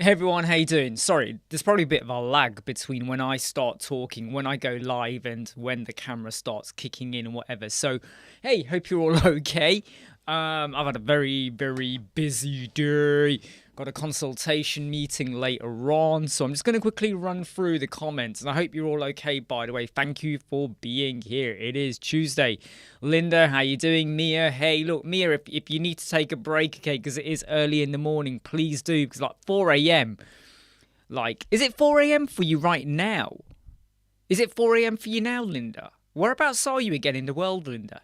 Hey everyone, how you doing? Sorry, there's probably a bit of a lag between when I start talking, when I go live, and when the camera starts kicking in and whatever. So, hey, hope you're all okay. I've had a very, very busy day. Got a consultation meeting later on, so I'm just going to quickly run through the comments, and I hope you're all okay, by the way. Thank you for being here. It is Tuesday. Linda, how you doing? Mia, hey, look, Mia, if you need to take a break, okay, because it is early in the morning, please do, because like 4 a.m., like, is it 4 a.m. for you right now? Is it 4 a.m. for you now, Linda? Whereabouts are you again in the world, Linda?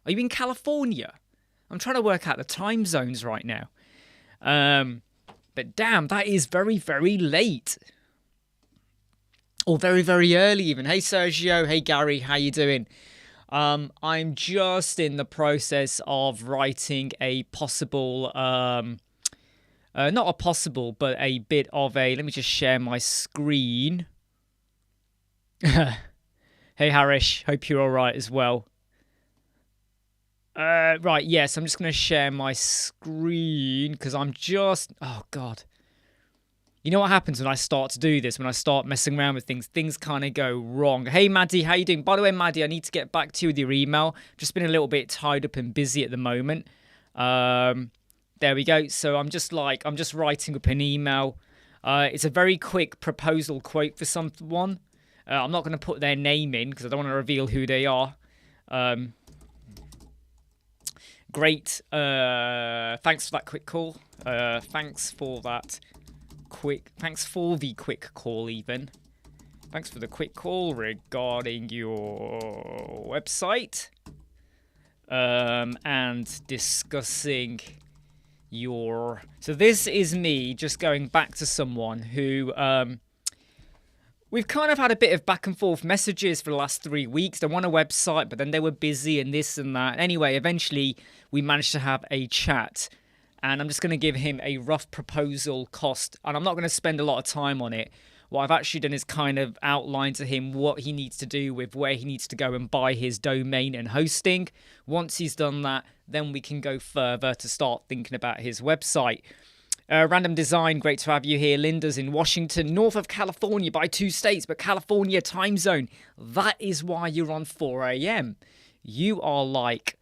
Are you in California? I'm trying to work out the time zones right now. But damn, that is very, very late. Or very, very early even. Hey, Sergio. Hey, Gary. How you doing? I'm just in the process of writing a possible, not a possible, but a bit of a, let me just share my screen. Hey, Harish. Hope you're all right as well. Right, yes, I'm just going to share my screen because I'm just... Oh, God. You know what happens when I start to do this, when I start messing around with things kind of go wrong. Hey, Maddie, how you doing? By the way, Maddie, I need to get back to you with your email. Just been a little bit tied up and busy at the moment. There we go. So I'm just writing up an email. It's a very quick proposal quote for someone. I'm not going to put their name in because I don't want to reveal who they are. Great. Thanks for that quick call. Thanks for the quick call even. Thanks for the quick call regarding your website. And discussing your... So this is me just going back to someone who... We've kind of had a bit of back and forth messages for the last 3 weeks. They want a website, but then they were busy and this and that. Anyway, eventually we managed to have a chat, and I'm just going to give him a rough proposal cost, and I'm not going to spend a lot of time on it. What I've actually done is kind of outline to him what he needs to do with where he needs to go and buy his domain and hosting. Once he's done that, then we can go further to start thinking about his website. Random Design, great to have you here. Linda's in Washington, north of California by 2 states, but California time zone. That is why you're on 4 a.m. You are like,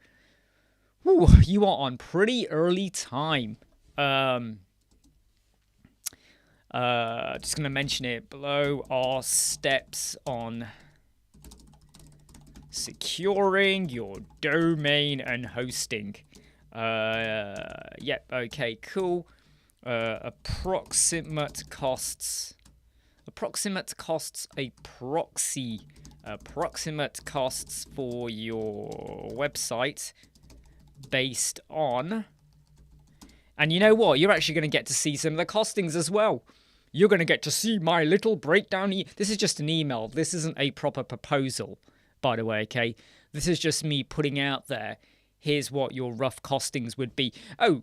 you are on pretty early time. Just going to mention it below are steps on securing your domain and hosting. Yep, okay, cool. Approximate costs a proxy. Approximate costs for your website based on... And you know what? You're actually going to get to see some of the costings as well. You're going to get to see my little breakdown. This is just an email. This isn't a proper proposal, by the way, okay? This is just me putting out there, here's what your rough costings would be. Oh,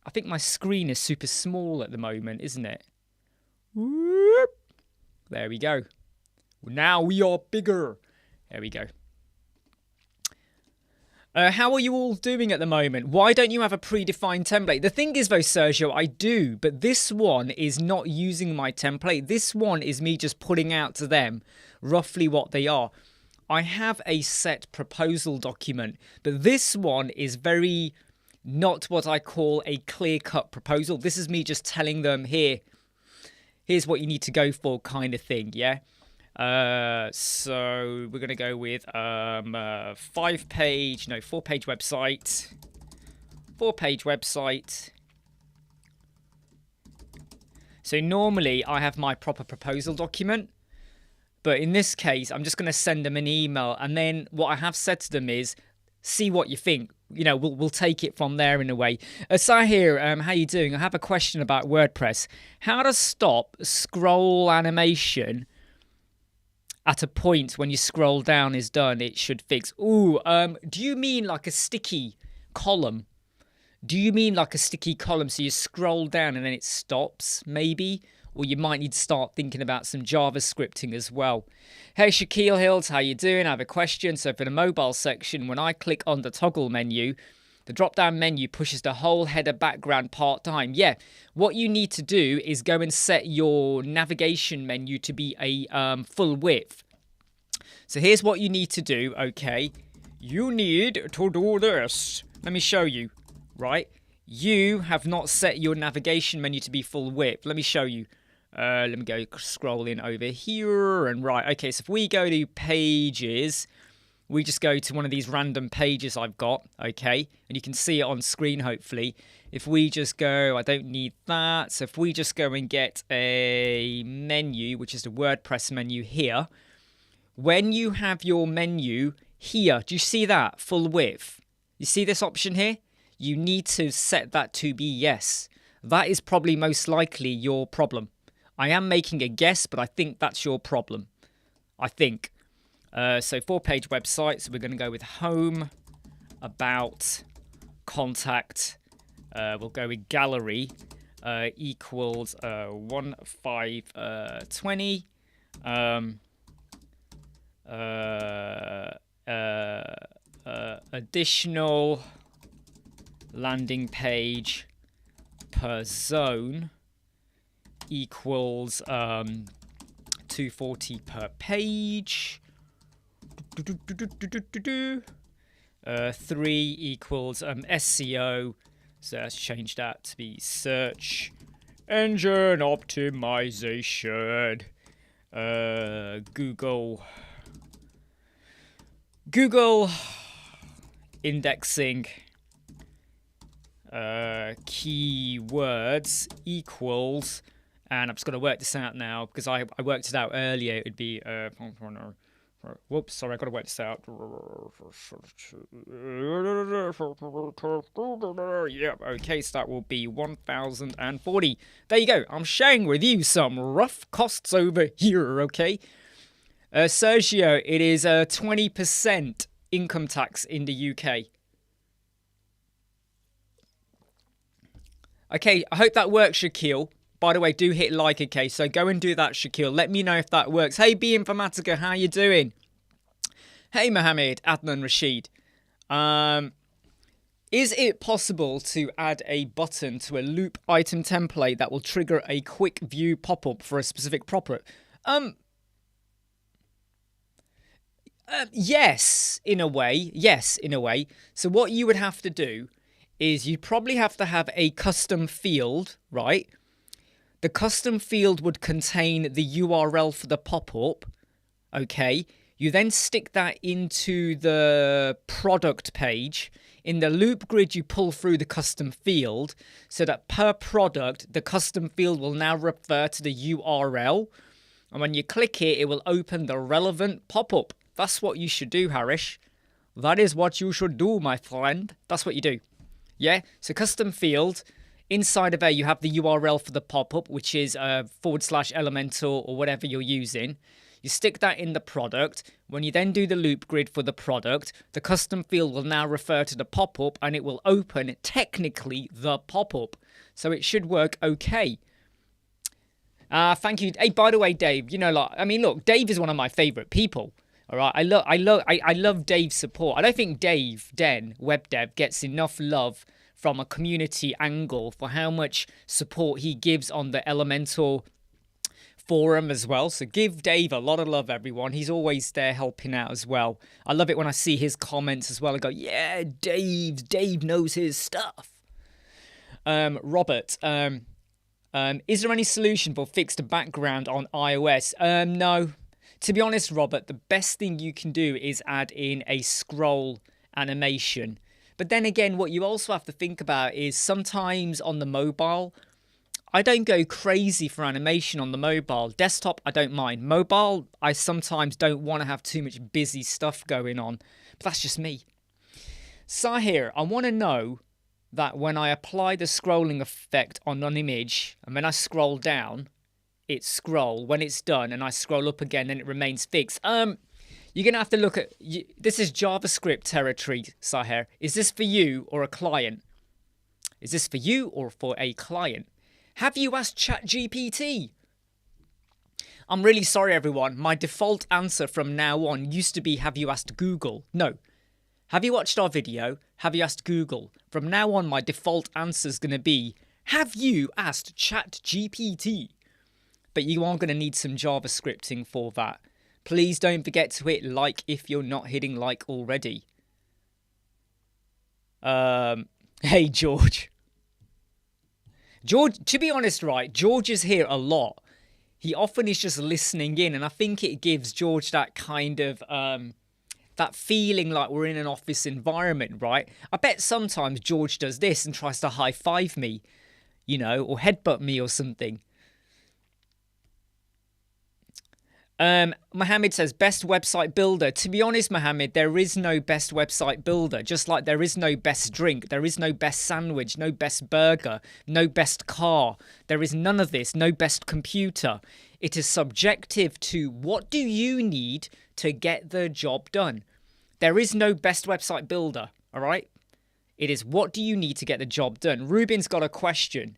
I think my screen is super small at the moment, isn't it? Whoop. There we go. Now we are bigger. There we go. How are you all doing at the moment? Why don't you have a predefined template? The thing is, though, Sergio, I do, but this one is not using my template. This one is me just putting out to them roughly what they are. I have a set proposal document, but this one is very... not what I call a clear-cut proposal. This is me just telling them, here's what you need to go for kind of thing, yeah? So we're going to go with 4-page website. 4-page website. So normally I have my proper proposal document. But in this case, I'm just going to send them an email. And then what I have said to them is, see what you think. You know, we'll take it from there in a way. Sahir, how you doing? I have a question about WordPress. How to stop scroll animation at a point when you scroll down is done? It should fix. Ooh, do you mean like a sticky column? Do you mean like a sticky column so you scroll down and then it stops, maybe? Or you might need to start thinking about some JavaScripting as well. Hey, Shaquille Hills, how you doing? I have a question. So for the mobile section, when I click on the toggle menu, The drop-down menu pushes the whole header background part-time. Yeah, what you need to do is go and set your navigation menu to be a full width. So here's what you need to do, okay? You need to do this. Let me show you, right? You have not set your navigation menu to be full width. Let me show you. Let me go scrolling over here and right. Okay, so if we go to pages, we just go to one of these random pages I've got, okay? And you can see it on screen, hopefully. If we just go, I don't need that. So if we just go and get a menu, which is the WordPress menu here. When you have your menu here, do you see that? Full width. You see this option here? You need to set that to be yes. That is probably most likely your problem. I am making a guess, but I think that's your problem. I think. So 4-page website. So we're going to go with home, about, contact. We'll go with gallery equals 1520. Additional landing page per zone equals 240 per page. 3 equals SEO, so let's change that to be search engine optimization. Google indexing keywords equals, and I'm just going to work this out now because I worked it out earlier. It would be whoops, sorry, I got to work this out. Yep, okay, so that will be 1,040. There you go. I'm sharing with you some rough costs over here, okay? Sergio, it is 20% income tax in the UK. Okay, I hope that works, Shaquille. By the way, do hit like, okay? So go and do that, Shaquille. Let me know if that works. Hey, B Informatica, how you doing? Hey, Mohammed, Adnan Rashid. Is it possible to add a button to a loop item template that will trigger a quick view pop-up for a specific property? Yes, in a way. Yes, in a way. So what you would have to do is you probably have to have a custom field, right? The custom field would contain the URL for the pop-up, okay? You then stick that into the product page. In the loop grid, you pull through the custom field so that per product, the custom field will now refer to the URL. And when you click it, it will open the relevant pop-up. That's what you should do, Harish. That is what you should do, my friend. That's what you do. Yeah? So custom field. Inside of there, you have the URL for the pop-up, which is / Elementor or whatever you're using. You stick that in the product. When you then do the loop grid for the product, the custom field will now refer to the pop-up and it will open, technically, the pop-up. So it should work okay. Thank you. Hey, by the way, Dave, you know, like, I mean, look, Dave is one of my favorite people. All right, I love Dave's support. I don't think Dave Den, web dev, gets enough love from a community angle for how much support he gives on the Elementor forum as well. So give Dave a lot of love, everyone. He's always there helping out as well. I love it when I see his comments as well. I go, yeah, Dave knows his stuff. Robert, is there any solution for fixed background on iOS? No. To be honest, Robert, the best thing you can do is add in a scroll animation. But then again, what you also have to think about is sometimes on the mobile, I don't go crazy for animation on the mobile. Desktop, I don't mind. Mobile, I sometimes don't want to have too much busy stuff going on. But that's just me. Sahir, I want to know that when I apply the scrolling effect on an image, and when I scroll down, it scroll. When it's done and I scroll up again, then it remains fixed. You're going to have to look at... This is JavaScript territory, Sahir. Is this for you or a client? Is this for you or for a client? Have you asked ChatGPT? I'm really sorry, everyone. My default answer from now on used to be, have you asked Google? No. Have you watched our video? Have you asked Google? From now on, my default answer is going to be, have you asked ChatGPT? But you are going to need some JavaScripting for that. Please don't forget to hit like if you're not hitting like already. Hey, George. George, to be honest, right, George is here a lot. He often is just listening in, and I think it gives George that kind of, that feeling like we're in an office environment, right? I bet sometimes George does this and tries to high-five me, you know, or headbutt me or something. Mohammed says, best website builder. To be honest, Mohammed, there is no best website builder. Just like there is no best drink, there is no best sandwich, no best burger, no best car. There is none of this, no best computer. It is subjective to what do you need to get the job done. There is no best website builder, all right? It is what do you need to get the job done. Ruben's got a question.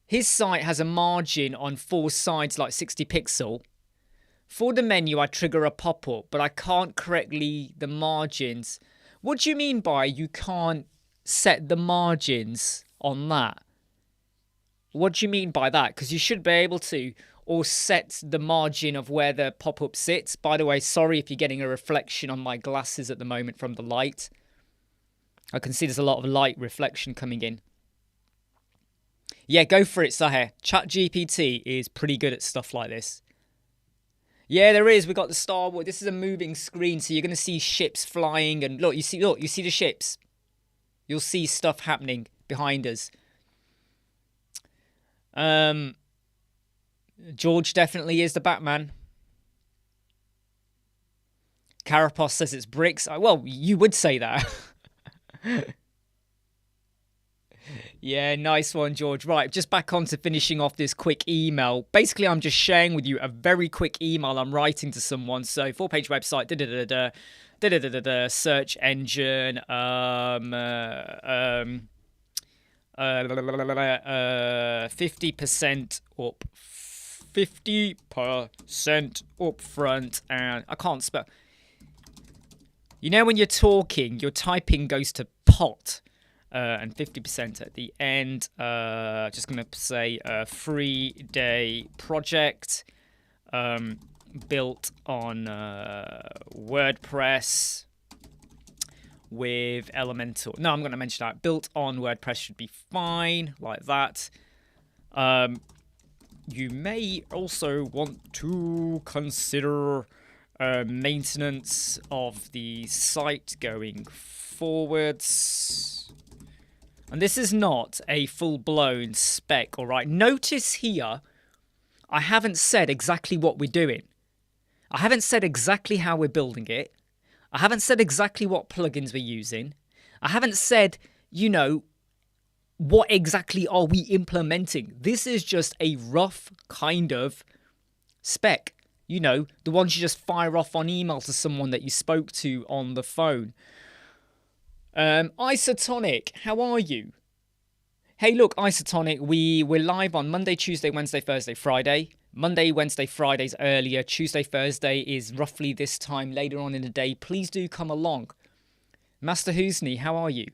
His site has a margin on 4 sides like 60 pixel. For the menu, I trigger a pop-up, but I can't correctly the margins. What do you mean by you can't set the margins on that? What do you mean by that? Because you should be able to, or set the margin of where the pop-up sits. By the way, sorry if you're getting a reflection on my glasses at the moment from the light. I can see there's a lot of light reflection coming in. Yeah, go for it, Sahir. ChatGPT is pretty good at stuff like this. Yeah, there is. We got the Star Wars. This is a moving screen, so you're going to see ships flying. And look, you see the ships. You'll see stuff happening behind us. George definitely is the Batman. Carapos says it's bricks. Well, you would say that. Yeah, nice one, George. Right, just back on to finishing off this quick email. Basically, I'm just sharing with you a very quick email I'm writing to someone. So, 4-page website, search engine, 50% up, 50% up front, and I can't spell. You know, when you're talking, your typing goes to pot. And 50% at the end. Just going to say a 3-day project built on WordPress with Elementor. No, I'm going to mention that. Built on WordPress should be fine, like that. You may also want to consider maintenance of the site going forwards. And this is not a full-blown spec, all right? Notice here, I haven't said exactly what we're doing. I haven't said exactly how we're building it. I haven't said exactly what plugins we're using. I haven't said, you know, what exactly are we implementing. This is just a rough kind of spec. You know, the ones you just fire off on email to someone that you spoke to on the phone. Isotonic, how are you? Hey, look, Isotonic, we're live on Monday, Tuesday, Wednesday, Thursday, Friday. Monday, Wednesday, Friday's earlier. Tuesday, Thursday is roughly this time later on in the day. Please do come along. Master Husni, how are you?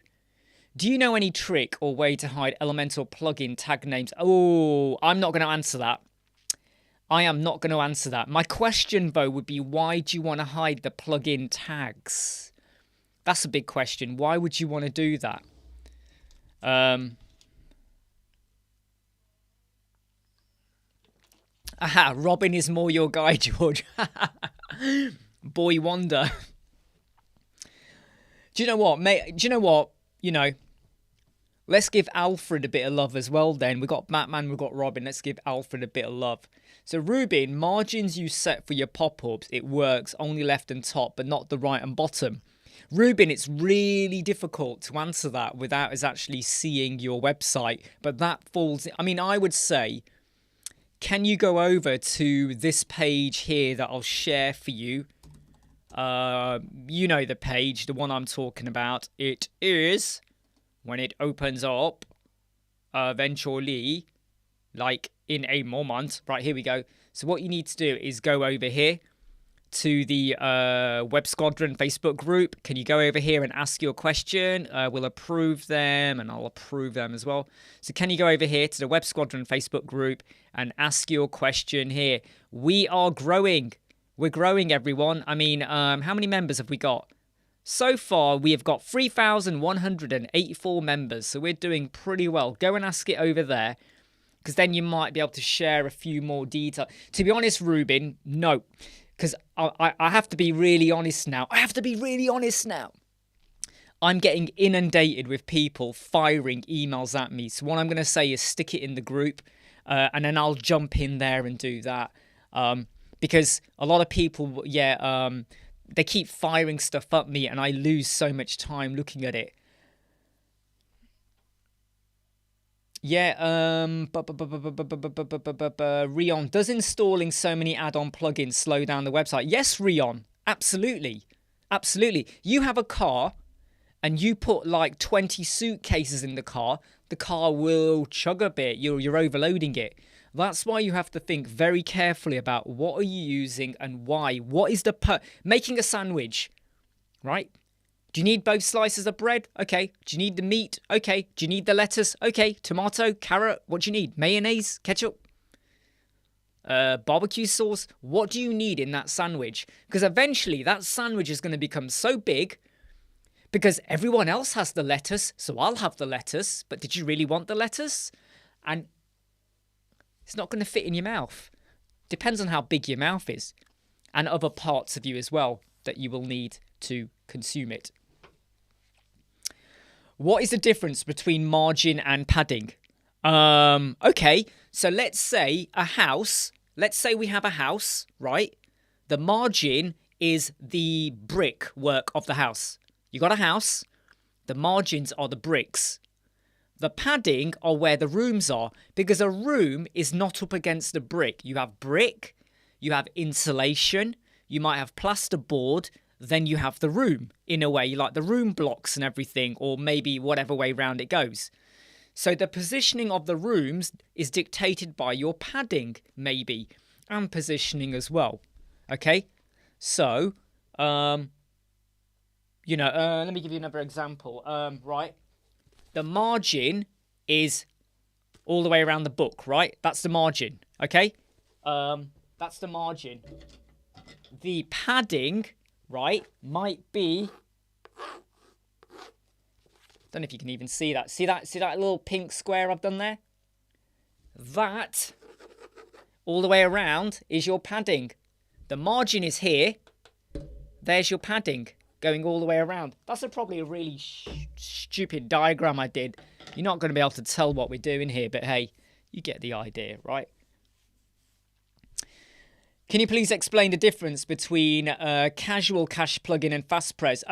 Do you know any trick or way to hide Elementor plugin tag names? Oh, I'm not going to answer that. I am not going to answer that. My question, though, would be why do you want to hide the plugin tags? That's a big question. Why would you want to do that? Aha, Robin is more your guy, George. Boy wonder. Do you know what, mate? Do you know what? You know, let's give Alfred a bit of love as well then. We've got Batman, we've got Robin. Let's give Alfred a bit of love. So, Ruben, margins you set for your pop-ups, it works only left and top, but not the right and bottom. Ruben, it's really difficult to answer that without us actually seeing your website. But that falls... I mean, I would say, can you go over to this page here that I'll share for you? You know the page, the one I'm talking about. It is, when it opens up, eventually, like in a moment. Right, here we go. So what you need to do is go over here to the Web Squadron Facebook group. Can you go over here and ask your question? We'll approve them, and I'll approve them as well. So can you go over here to the Web Squadron Facebook group and ask your question here? We are growing. We're growing, everyone. I mean, how many members have we got? So far, we have got 3,184 members, so we're doing pretty well. Go and ask it over there, because then you might be able to share a few more details. To be honest, Ruben, no. Because I have to be really honest now. I'm getting inundated with people firing emails at me. So what I'm going to say is stick it in the group, and then I'll jump in there and do that. Because a lot of people, they keep firing stuff at me, and I lose so much time looking at it. Yeah, Rion, does installing so many add-on plugins slow down the website? Yes, Rion, absolutely. Absolutely. You have a car and you put like 20 suitcases in the car will chug a bit. You're overloading it. That's why you have to think very carefully about what are you using and why. What is making a sandwich, right? Do you need both slices of bread? Okay. Do you need the meat? Okay. Do you need the lettuce? Okay. Tomato, carrot, what do you need? Mayonnaise, ketchup, barbecue sauce? What do you need in that sandwich? Because eventually that sandwich is going to become so big because everyone else has the lettuce, so I'll have the lettuce. But did you really want the lettuce? And it's not going to fit in your mouth. Depends on how big your mouth is and other parts of you as well that you will need to consume it. What is the difference between margin and padding? Okay, so let's say we have a house, right? The margin is the brickwork of the house. You got a house, the margins are the bricks. The padding are where the rooms are, because a room is not up against the brick. You have brick, you have insulation, you might have plasterboard, then you have the room, in a way, like the room blocks and everything, or maybe whatever way round it goes. So the positioning of the rooms is dictated by your padding, maybe, and positioning as well. Okay? So, let me give you another example. Right? The margin is all the way around the book, right? That's the margin, okay? That's the margin. The padding, right, might be, don't know if you can even see that. See that little pink square I've done there? That, all the way around, is your padding. The margin is here. There's your padding going all the way around. That's probably a really stupid diagram I did. You're not going to be able to tell what we're doing here, but hey, you get the idea, right? Can you please explain the difference between casual cache plugin and FastPress?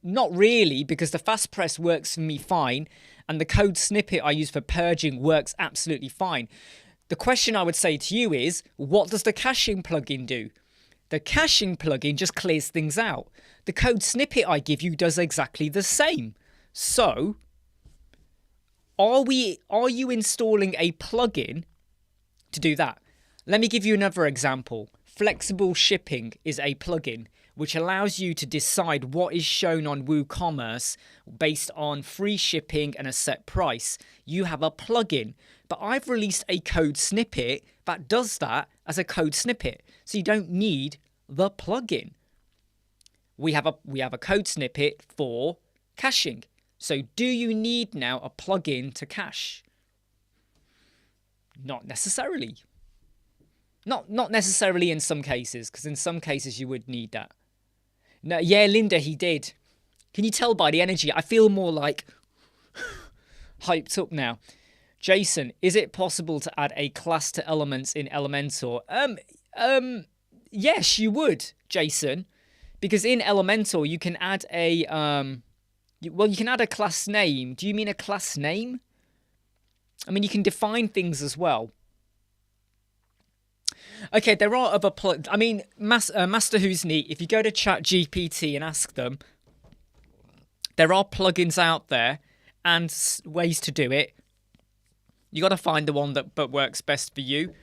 Not really, because the FastPress works for me fine, and the code snippet I use for purging works absolutely fine. The question I would say to you is, what does the caching plugin do? The caching plugin just clears things out. The code snippet I give you does exactly the same. So, are you installing a plugin to do that? Let me give you another example. Flexible shipping is a plugin which allows you to decide what is shown on WooCommerce based on free shipping and a set price. You have a plugin, but I've released a code snippet that does that as a code snippet. So you don't need the plugin. We have a code snippet for caching. So do you need now a plugin to cache? Not necessarily. Not necessarily in some cases, because in some cases you would need that. No, yeah, Linda, he did. Can you tell by the energy? I feel more like hyped up now. Jason, is it possible to add a class to elements in Elementor? Yes, you would, Jason, because in Elementor you can add a you can add a class name. Do you mean a class name? I mean, you can define things as well. Okay, there are other I mean, Master Who's Neat, if you go to ChatGPT and ask them, there are plugins out there and ways to do it. You got to find the one that works best for you.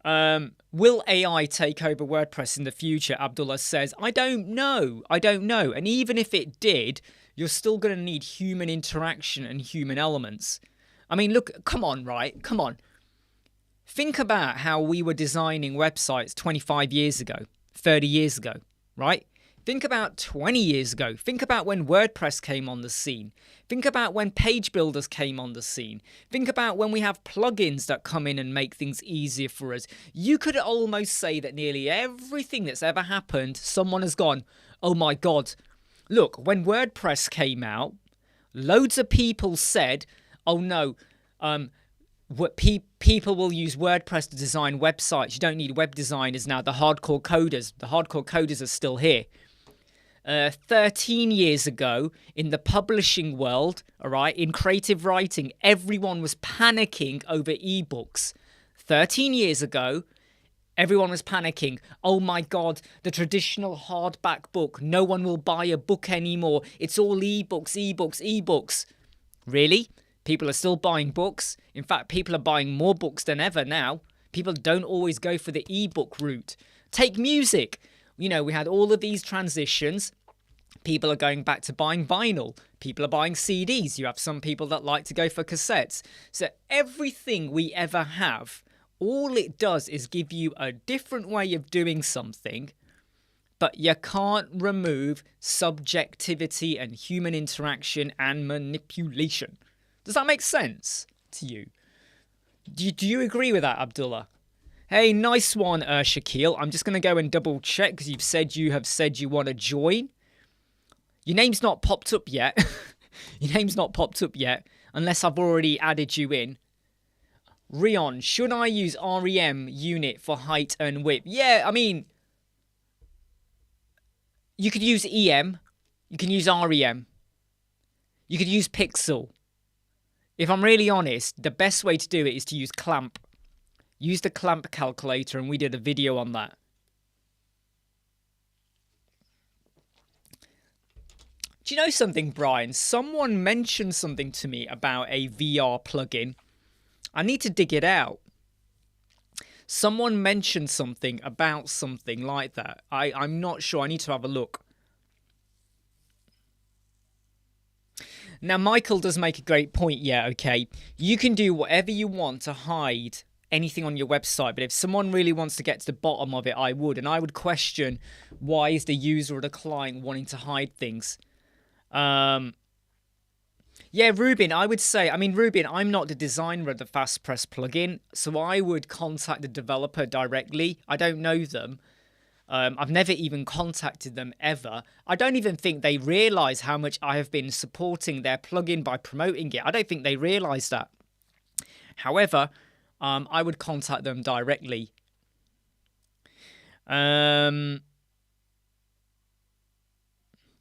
Will AI take over WordPress in the future? Abdullah says, I don't know. I don't know. And even if it did, you're still going to need human interaction and human elements. I mean, look, come on, right? Come on. Think about how we were designing websites 25 years ago, 30 years ago, right? Think about 20 years ago. Think about when WordPress came on the scene. Think about when page builders came on the scene. Think about when we have plugins that come in and make things easier for us. You could almost say that nearly everything that's ever happened, someone has gone, oh my God. Look, when WordPress came out, loads of people said, oh no, people will use WordPress to design websites. You don't need web designers now. The hardcore coders are still here. 13 years ago, in the publishing world, all right, in creative writing, everyone was panicking over ebooks. 13 years ago, everyone was panicking. Oh my God, the traditional hardback book. No one will buy a book anymore. It's all ebooks, ebooks, ebooks. Really? People are still buying books. In fact, people are buying more books than ever now. People don't always go for the ebook route. Take music. You know, we had all of these transitions. People are going back to buying vinyl. People are buying CDs. You have some people that like to go for cassettes. So everything we ever have, all it does is give you a different way of doing something, but you can't remove subjectivity and human interaction and manipulation. Does that make sense to you? Do you agree with that, Abdullah? Hey, nice one, Shaquille. I'm just going to go and double check because you have said you want to join. Your name's not popped up yet. Your name's not popped up yet, unless I've already added you in. Rion, should I use REM unit for height and width? Yeah, I mean, you could use EM. You can use REM. You could use pixel. If I'm really honest, the best way to do it is to use clamp. Use the clamp calculator, and we did a video on that. Do you know something, Brian? Someone mentioned something to me about a VR plugin. I need to dig it out. Someone mentioned something about something like that. I'm not sure. I need to have a look. Now, Michael does make a great point. Yeah, okay. You can do whatever you want to hide anything on your website, but if someone really wants to get to the bottom of it, I would. And I would question, why is the user or the client wanting to hide things? Yeah, Ruben, I would say, Ruben, I'm not the designer of the FastPress plugin, so I would contact the developer directly. I don't know them. I've never even contacted them ever. I don't even think they realize how much I have been supporting their plugin by promoting it. I don't think they realize that. However, I would contact them directly.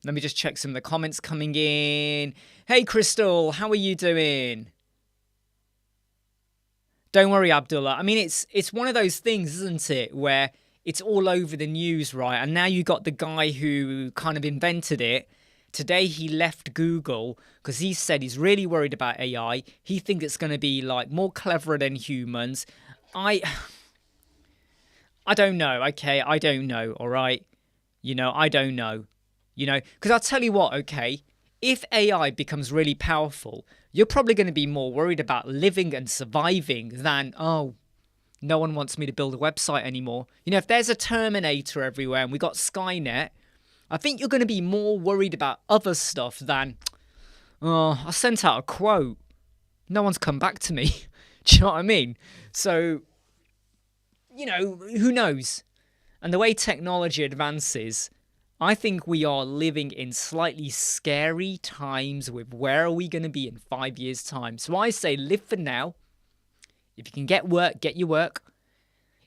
Let me just check some of the comments coming in. Hey, Crystal, how are you doing? Don't worry, Abdullah. I mean, it's one of those things, isn't it, where it's all over the news, right? And now you got the guy who kind of invented it. Today he left Google because he said he's really worried about AI. He thinks it's going to be like more cleverer than humans. I don't know, okay? I don't know, all right? You know, I don't know. You know, because I'll tell you what, okay, if AI becomes really powerful, you're probably going to be more worried about living and surviving than, oh, no one wants me to build a website anymore. You know, if there's a Terminator everywhere and we got Skynet, I think you're going to be more worried about other stuff than, oh, I sent out a quote. No one's come back to me. Do you know what I mean? So, you know, who knows? And the way technology advances, I think we are living in slightly scary times with where are we going to be in 5 years' time. So I say live for now. If you can get work, get your work.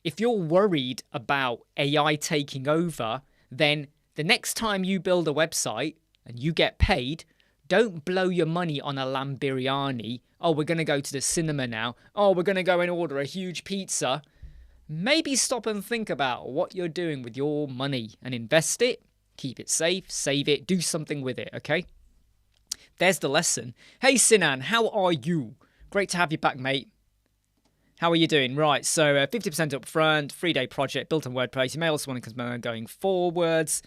If you're worried about AI taking over, then the next time you build a website and you get paid, don't blow your money on a lamb biryani. Oh, we're going to go to the cinema now. Oh, we're going to go and order a huge pizza. Maybe stop and think about what you're doing with your money and invest it. Keep it safe, save it, do something with it, okay? There's the lesson. Hey, Sinan, how are you? Great to have you back, mate. How are you doing? Right, so 50% up front, 3-day project, built on WordPress. You may also want to consider going forwards.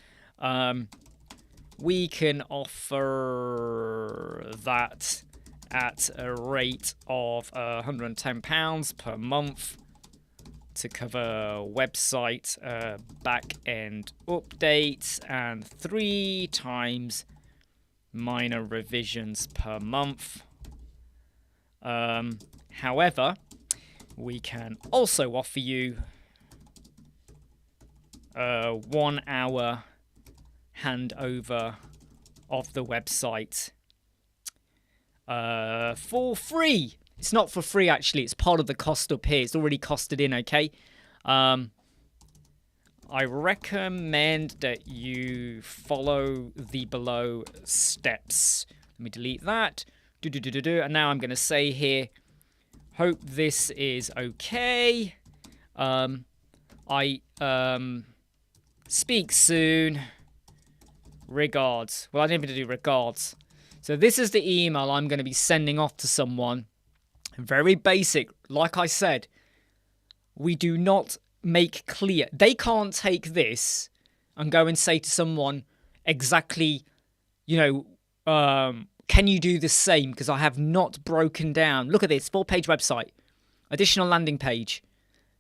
We can offer that at a rate of £110 per month to cover website back-end updates and 3 times minor revisions per month. However, we can also offer you 1 hour handover of the website for free. It's not for free, actually. It's part of the cost up here. It's already costed in, okay? I recommend that you follow the below steps. Let me delete that. And now I'm going to say here, hope this is okay. I speak soon. Regards. Well, I didn't even do regards. So this is the email I'm going to be sending off to someone. Very basic. Like I said, we do not make clear. They can't take this and go and say to someone exactly, you know, can you do the same? Because I have not broken down. Look at this, 4-page website. Additional landing page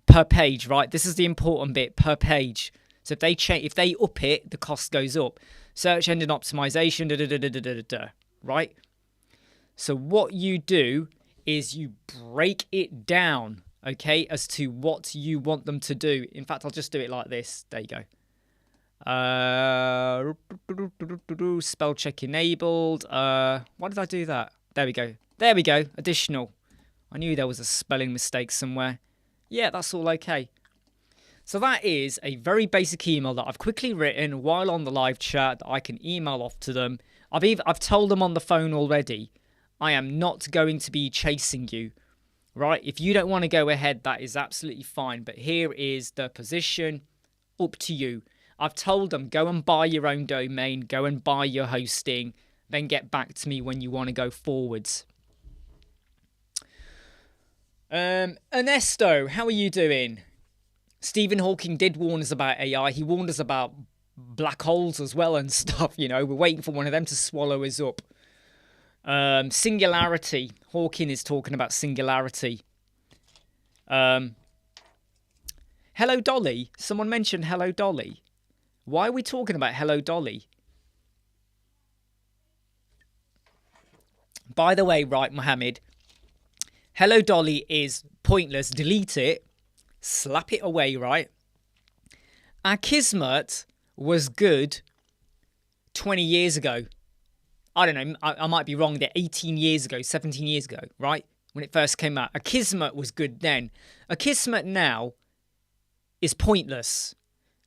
per page, right? This is the important bit, per page. So if they if they up it, the cost goes up. Search engine optimization, right? So what you do is you break it down, okay, as to what you want them to do. In fact, I'll just do it like this. There you go. Spell check enabled. Why did I do that? There we go. There we go. Additional. I knew there was a spelling mistake somewhere. Yeah, that's all okay. So that is a very basic email that I've quickly written while on the live chat that I can email off to them. I've told them on the phone already, I am not going to be chasing you, right? If you don't want to go ahead, that is absolutely fine. But here is the position, up to you. I've told them, go and buy your own domain, go and buy your hosting, then get back to me when you want to go forwards. Ernesto, how are you doing? Stephen Hawking did warn us about AI. He warned us about black holes as well and stuff, you know. We're waiting for one of them to swallow us up. Singularity. Hawking is talking about singularity. Hello Dolly. Someone mentioned Hello Dolly. Why are we talking about Hello Dolly? By the way, right, Mohammed, Hello Dolly is pointless. Delete it. Slap it away, right? Akismet was good 20 years ago. I don't know, I might be wrong there, 18 years ago, 17 years ago, right? When it first came out. Akismet was good then. Akismet now is pointless.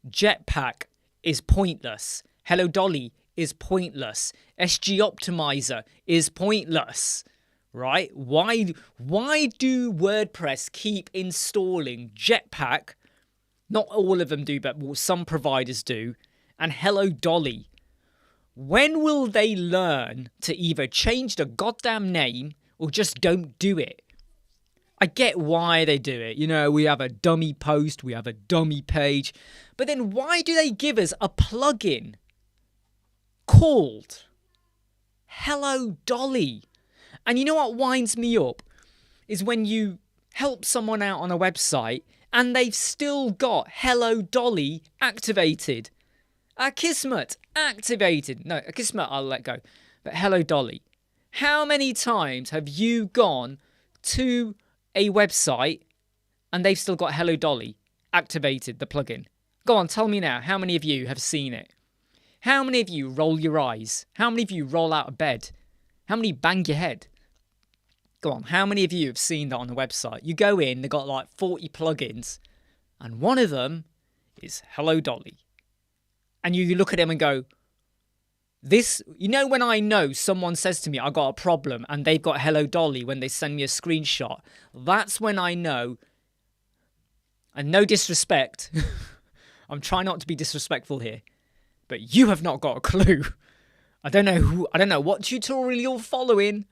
Jetpack is pointless. Hello Dolly is pointless. SG Optimizer is pointless. Right? Why do WordPress keep installing Jetpack? Not all of them do, but some providers do. And Hello Dolly. When will they learn to either change the goddamn name or just don't do it? I get why they do it. You know, we have a dummy post, we have a dummy page. But then why do they give us a plugin called Hello Dolly? And you know what winds me up is when you help someone out on a website and they've still got Hello Dolly activated. Akismet activated. No, Akismet I'll let go. But Hello Dolly. How many times have you gone to a website and they've still got Hello Dolly activated, the plugin? Go on, tell me now. How many of you have seen it? How many of you roll your eyes? How many of you roll out of bed? How many bang your head? Go on, how many of you have seen that on the website? You go in, they've got like 40 plugins, and one of them is Hello Dolly. And you look at them and go, this, you know, when I know someone says to me, I got a problem, and they've got Hello Dolly when they send me a screenshot, that's when I know, and no disrespect, I'm trying not to be disrespectful here, but you have not got a clue. I don't know what tutorial you're following.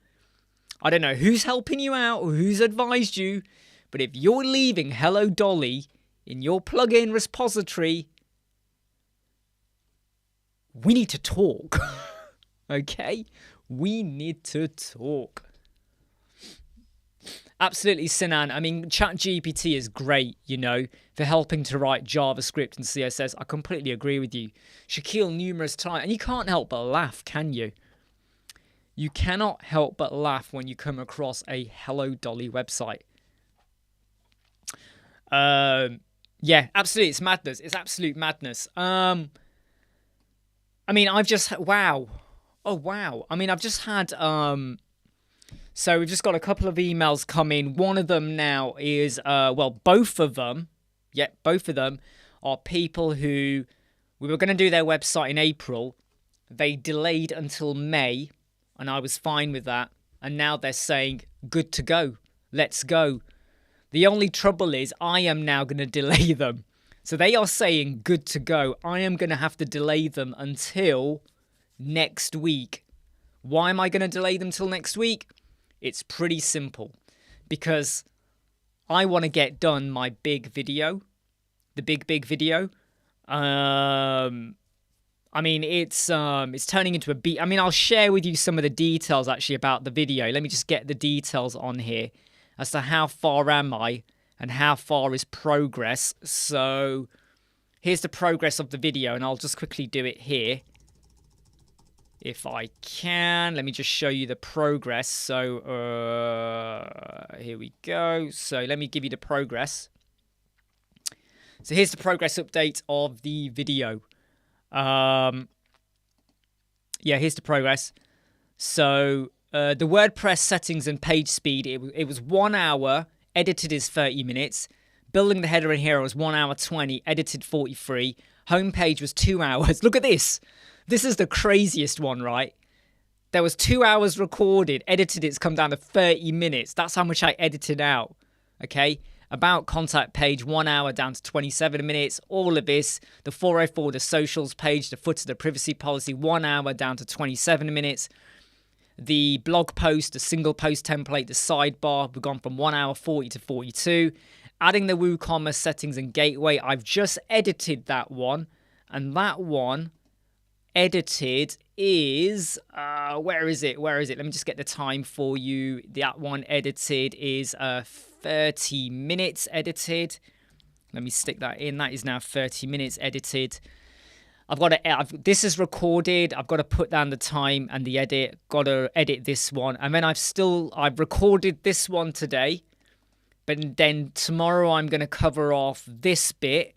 I don't know who's helping you out or who's advised you, But if you're leaving Hello Dolly in your plugin repository, we need to talk. Okay? We need to talk. Absolutely, Sinan. I mean, ChatGPT is great, you know, for helping to write JavaScript and CSS. I completely agree with you. Shaquille, numerous times. And you can't help but laugh, can you? You cannot help but laugh when you come across a Hello Dolly website. Yeah, absolutely. It's madness. It's absolute madness. I mean, I've just... Wow. Oh, wow. I mean, I've just had... So we've just got a couple of emails come in. One of them now is, well, both of them are people who we were going to do their website in April. They delayed until May, and I was fine with that. And now they're saying, good to go. Let's go. The only trouble is I am now going to delay them. So they are saying good to go. I am going to have to delay them until next week. Why am I going to delay them till next week? It's pretty simple, because I want to get done my big video, the big video. I mean, it's turning into a beat. I mean, I'll share with you some of the details actually about the video. Let me just get the details on here as to how far am I and how far is progress. So here's the progress of the video, and I'll just quickly do it here. If I can, let me just show you the progress. So here we go. So let me give you the progress. So here's the progress update of the video. Yeah, here's the progress. So the WordPress settings and page speed, it was 1 hour, edited is 30 minutes. Building the header and hero was 1 hour 20, edited 43. Homepage was 2 hours. Look at this. This is the craziest one, right? There was 2 hours recorded, edited, it's come down to 30 minutes. That's how much I edited out, okay? About contact page, 1 hour down to 27 minutes. All of this, the 404, the socials page, the footer, the privacy policy, 1 hour down to 27 minutes. The blog post, the single post template, the sidebar, we've gone from 1 hour 40 to 42. Adding the WooCommerce settings and gateway, I've just edited that one. And that one... edited is where is it let me just get the time for you. That one edited is 30 minutes edited. Let me stick that in. That is now 30 minutes edited. This is recorded. I've got to put down the time and the edit. Got to edit this one, and then I've recorded this one today, but then tomorrow I'm going to cover off this bit.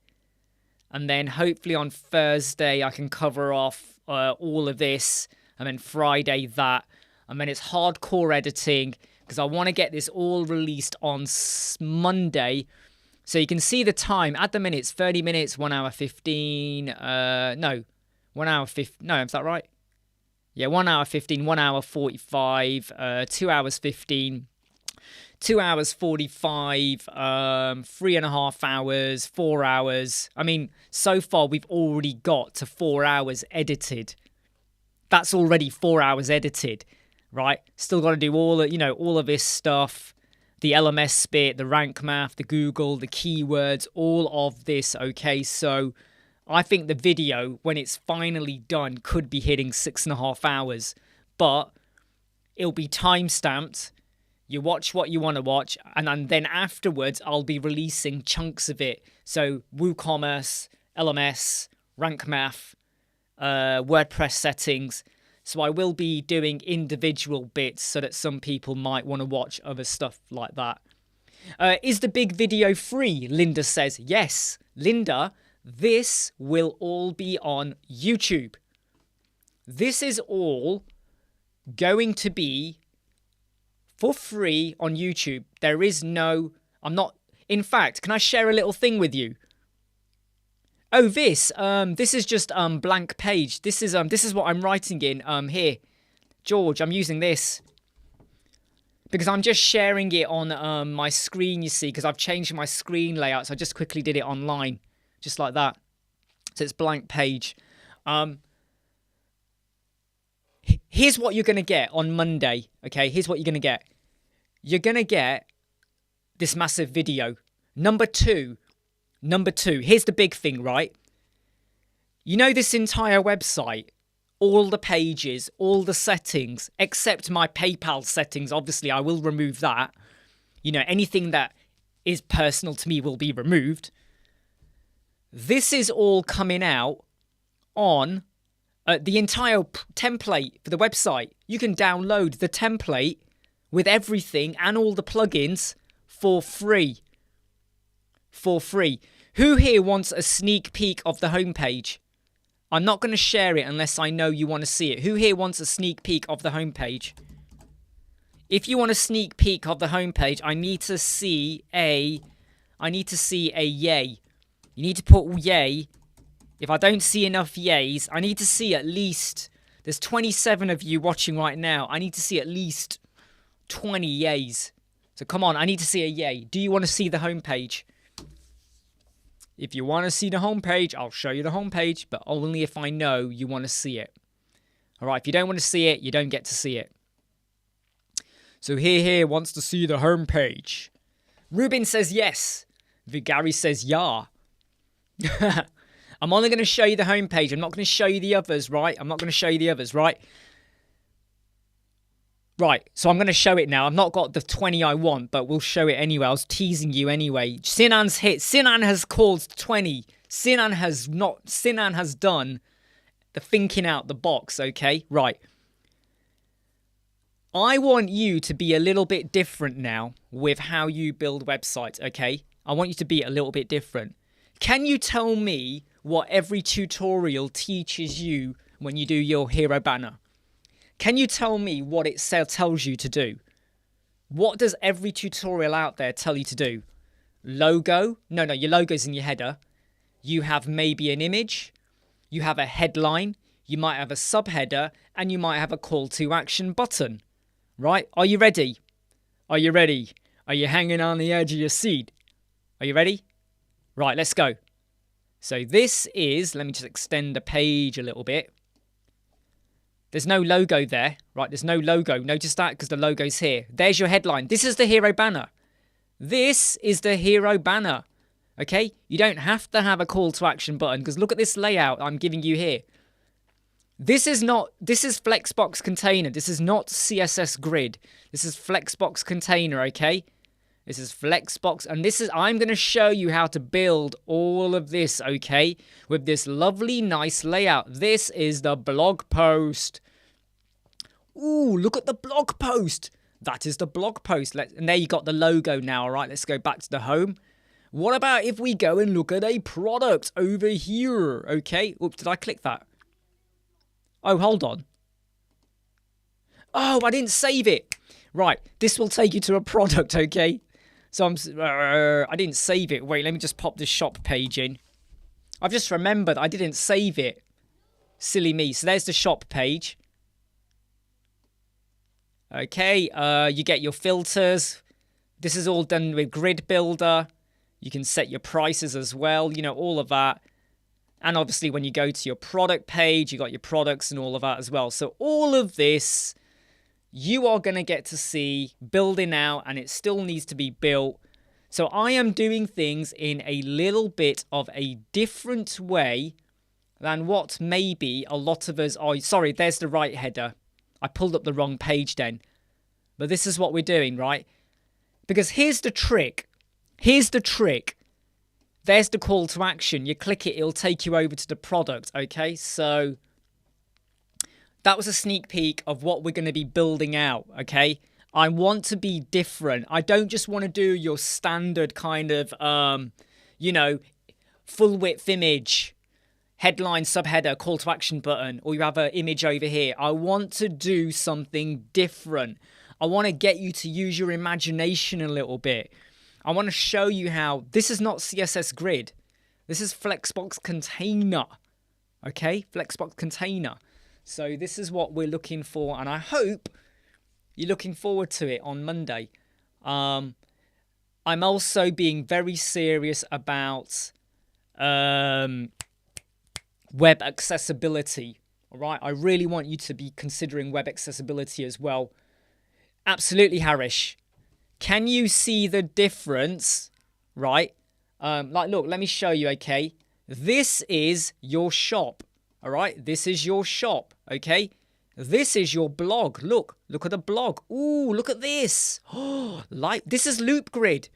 And then hopefully on Thursday I can cover off all of this. And then Friday that. And then it's hardcore editing, because I want to get this all released on Monday. So you can see the time. At the minute it's 30 minutes, 1 hour 15. No, 1 hour 15. No, is that right? Yeah, 1 hour 15, 1 hour 45, 2 hours 15. 2 hours 45, 3.5 hours, 4 hours. I mean, so far we've already got to 4 hours edited. That's already 4 hours edited, right? Still got to do all of this stuff, the LMS bit, the rank math, the Google, the keywords, all of this. Okay, so I think the video, when it's finally done, could be hitting 6.5 hours, but it'll be time stamped. You watch what you want to watch, and then afterwards, I'll be releasing chunks of it. So WooCommerce, LMS, Rank Math, WordPress settings. So I will be doing individual bits so that some people might want to watch other stuff like that. Is the big video free? Linda says, yes. Linda, this will all be on YouTube. This is all going to be for free on YouTube. There is no... In fact, can I share a little thing with you? Oh, this is just blank page. This is what I'm writing in here. George, I'm using this because I'm just sharing it on my screen, you see, because I've changed my screen layout. So I just quickly did it online, just like that. So it's blank page. Here's what you're going to get on Monday, okay? Here's what you're going to get. You're going to get this massive video. Number two, here's the big thing, right? You know this entire website, all the pages, all the settings, except my PayPal settings. Obviously, I will remove that. You know, anything that is personal to me will be removed. This is all coming out on the entire template for the website. You can download the template with everything and all the plugins for free. For free. Who here wants a sneak peek of the homepage? I'm not going to share it unless I know you want to see it. Who here wants a sneak peek of the homepage? If you want a sneak peek of the homepage, I need to see a yay. You need to put yay. If I don't see enough yays, I need to see at least, there's 27 of you watching right now. I need to see at least 20 yays. So come on, I need to see a yay. Do you want to see the homepage? If you want to see the homepage, I'll show you the homepage, but only if I know you want to see it. All right, if you don't want to see it, you don't get to see it. So here wants to see the homepage. Ruben says yes. Vigari says yeah. I'm only going to show you the homepage. I'm not going to show you the others, right? I'm not going to show you the others, right? Right, so I'm going to show it now. I've not got the 20 I want, but we'll show it anyway. I was teasing you anyway. Sinan's hit. Sinan has called 20. Sinan has done the thinking out the box, okay? Right. I want you to be a little bit different now with how you build websites, okay? I want you to be a little bit different. Can you tell me what every tutorial teaches you when you do your hero banner? Can you tell me what it tells you to do? What does every tutorial out there tell you to do? Logo? No, your logo's in your header. You have maybe an image. You have a headline. You might have a subheader. And you might have a call to action button. Right? Are you ready? Are you ready? Are you hanging on the edge of your seat? Are you ready? Right, let's go. So this is, let me just extend the page a little bit. There's no logo there, right? There's no logo. Notice that because the logo's here. There's your headline. This is the hero banner. This is the hero banner, okay? You don't have to have a call to action button because look at this layout I'm giving you here. This is Flexbox Container. This is not CSS Grid. This is Flexbox Container, okay? This is Flexbox, and I'm going to show you how to build all of this, okay? With this lovely, nice layout. This is the blog post. Ooh, look at the blog post. That is the blog post. And there you got the logo now, all right? Let's go back to the home. What about if we go and look at a product over here, okay? Oops, did I click that? Oh, hold on. Oh, I didn't save it. Right, this will take you to a product, okay? So I didn't save it. Wait, let me just pop the shop page in. I've just remembered I didn't save it. Silly me. So there's the shop page. Okay, you get your filters. This is all done with Grid Builder. You can set your prices as well, you know, all of that. And obviously when you go to your product page, you got your products and all of that as well. So all of this you are going to get to see building out, and it still needs to be built. So I am doing things in a little bit of a different way than what maybe a lot of us are. Sorry, there's the right header. I pulled up the wrong page then. But this is what we're doing, right? Because here's the trick. Here's the trick. There's the call to action. You click it, it'll take you over to the product, okay? So that was a sneak peek of what we're going to be building out, okay? I want to be different. I don't just want to do your standard kind of, you know, full width image, headline, subheader, call to action button, or you have an image over here. I want to do something different. I want to get you to use your imagination a little bit. I want to show you how this is not CSS Grid. This is Flexbox Container, okay? Flexbox Container. So this is what we're looking for, and I hope you're looking forward to it on Monday. I'm also being very serious about web accessibility. All right, I really want you to be considering web accessibility as well. Absolutely, Harish. Can you see the difference? Right? Like, look, let me show you, okay? This is your shop, all right? This is your shop, okay? This is your blog. Look at the blog. Ooh, look at this. Oh, like, this is Loop Grid.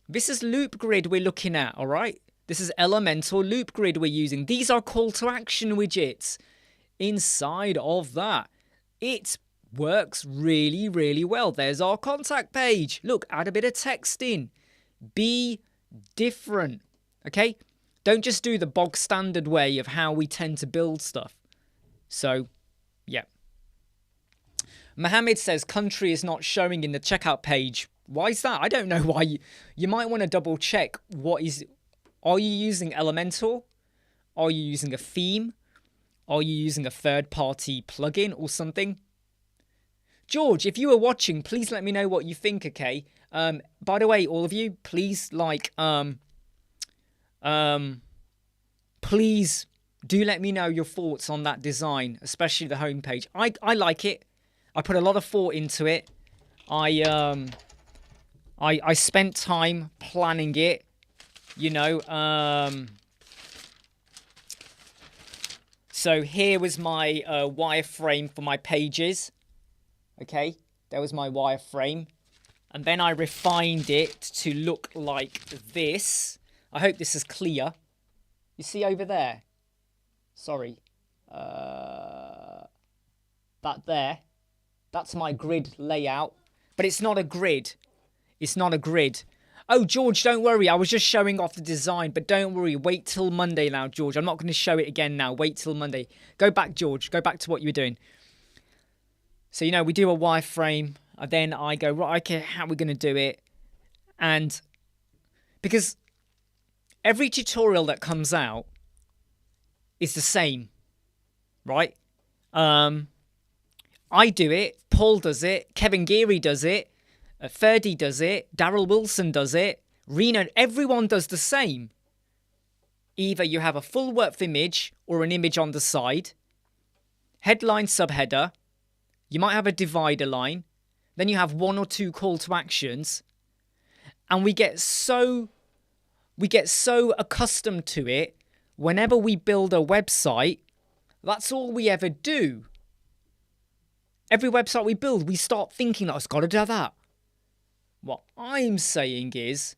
This is Loop Grid we're looking at, all right? This is Elementor Loop Grid we're using. These are call to action widgets inside of that. It works really, really well. There's our contact page. Look, add a bit of text in. Be different, okay? Don't just do the bog standard way of how we tend to build stuff. So, yeah. Mohammed says country is not showing in the checkout page. Why is that? I don't know why. You might want to double check what is... Are you using Elementor? Are you using a theme? Are you using a third-party plugin or something? George, if you are watching, please let me know what you think, okay? By the way, all of you, please, like, please do let me know your thoughts on that design, especially the homepage. I like it. I put a lot of thought into it. I spent time planning it, you know. So here was my wireframe for my pages. Okay, there was my wireframe. And then I refined it to look like this. I hope this is clear. You see over there? Sorry. That there. That's my grid layout. But it's not a grid. It's not a grid. Oh, George, don't worry. I was just showing off the design. But don't worry. Wait till Monday now, George. I'm not going to show it again now. Wait till Monday. Go back, George. Go back to what you were doing. So, you know, we do a wireframe. And then I go, right, okay, how are we going to do it? And because every tutorial that comes out is the same, right? I do it. Paul does it. Kevin Geary does it. Ferdy does it. Daryl Wilson does it. Reno, everyone does the same. Either you have a full width image or an image on the side. Headline, subheader. You might have a divider line. Then you have one or two call to actions. And we get so accustomed to it. Whenever we build a website, that's all we ever do. Every website we build, we start thinking, oh, it's got to do that. What I'm saying is,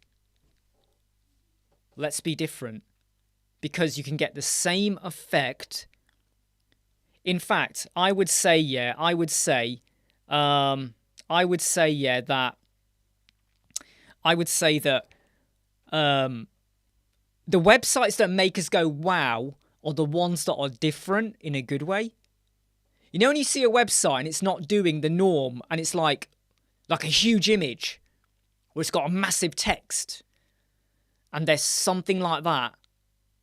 let's be different. Because you can get the same effect. In fact, I would say that the websites that make us go wow are the ones that are different in a good way. You know when you see a website and it's not doing the norm and it's like a huge image or it's got a massive text and there's something like that.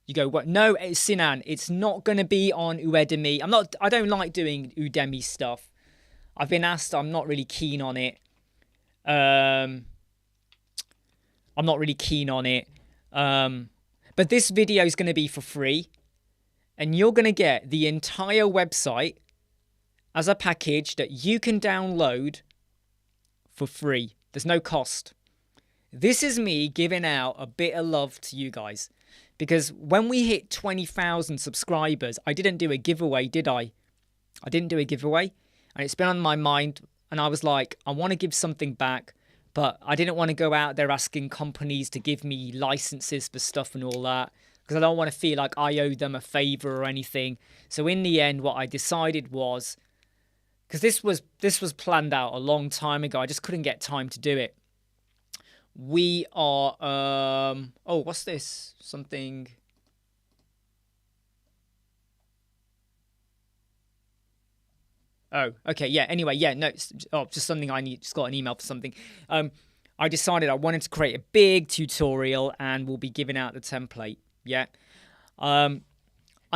You go, what? No, Sinan, it's not going to be on Udemy. I don't like doing Udemy stuff. I've been asked, I'm not really keen on it. But this video is going to be for free. And you're going to get the entire website as a package that you can download for free. There's no cost. This is me giving out a bit of love to you guys. Because when we hit 20,000 subscribers, I didn't do a giveaway, did I? I didn't do a giveaway. And it's been on my mind. And I was like, I want to give something back. But I didn't want to go out there asking companies to give me licenses for stuff and all that. Because I don't want to feel like I owe them a favor or anything. So in the end, what I decided was... Because this was planned out a long time ago. I just couldn't get time to do it. We are... oh, what's this? Something... Oh, okay, yeah, anyway, yeah, no, just something just got an email for something. I decided I wanted to create a big tutorial and we'll be giving out the template, yeah. I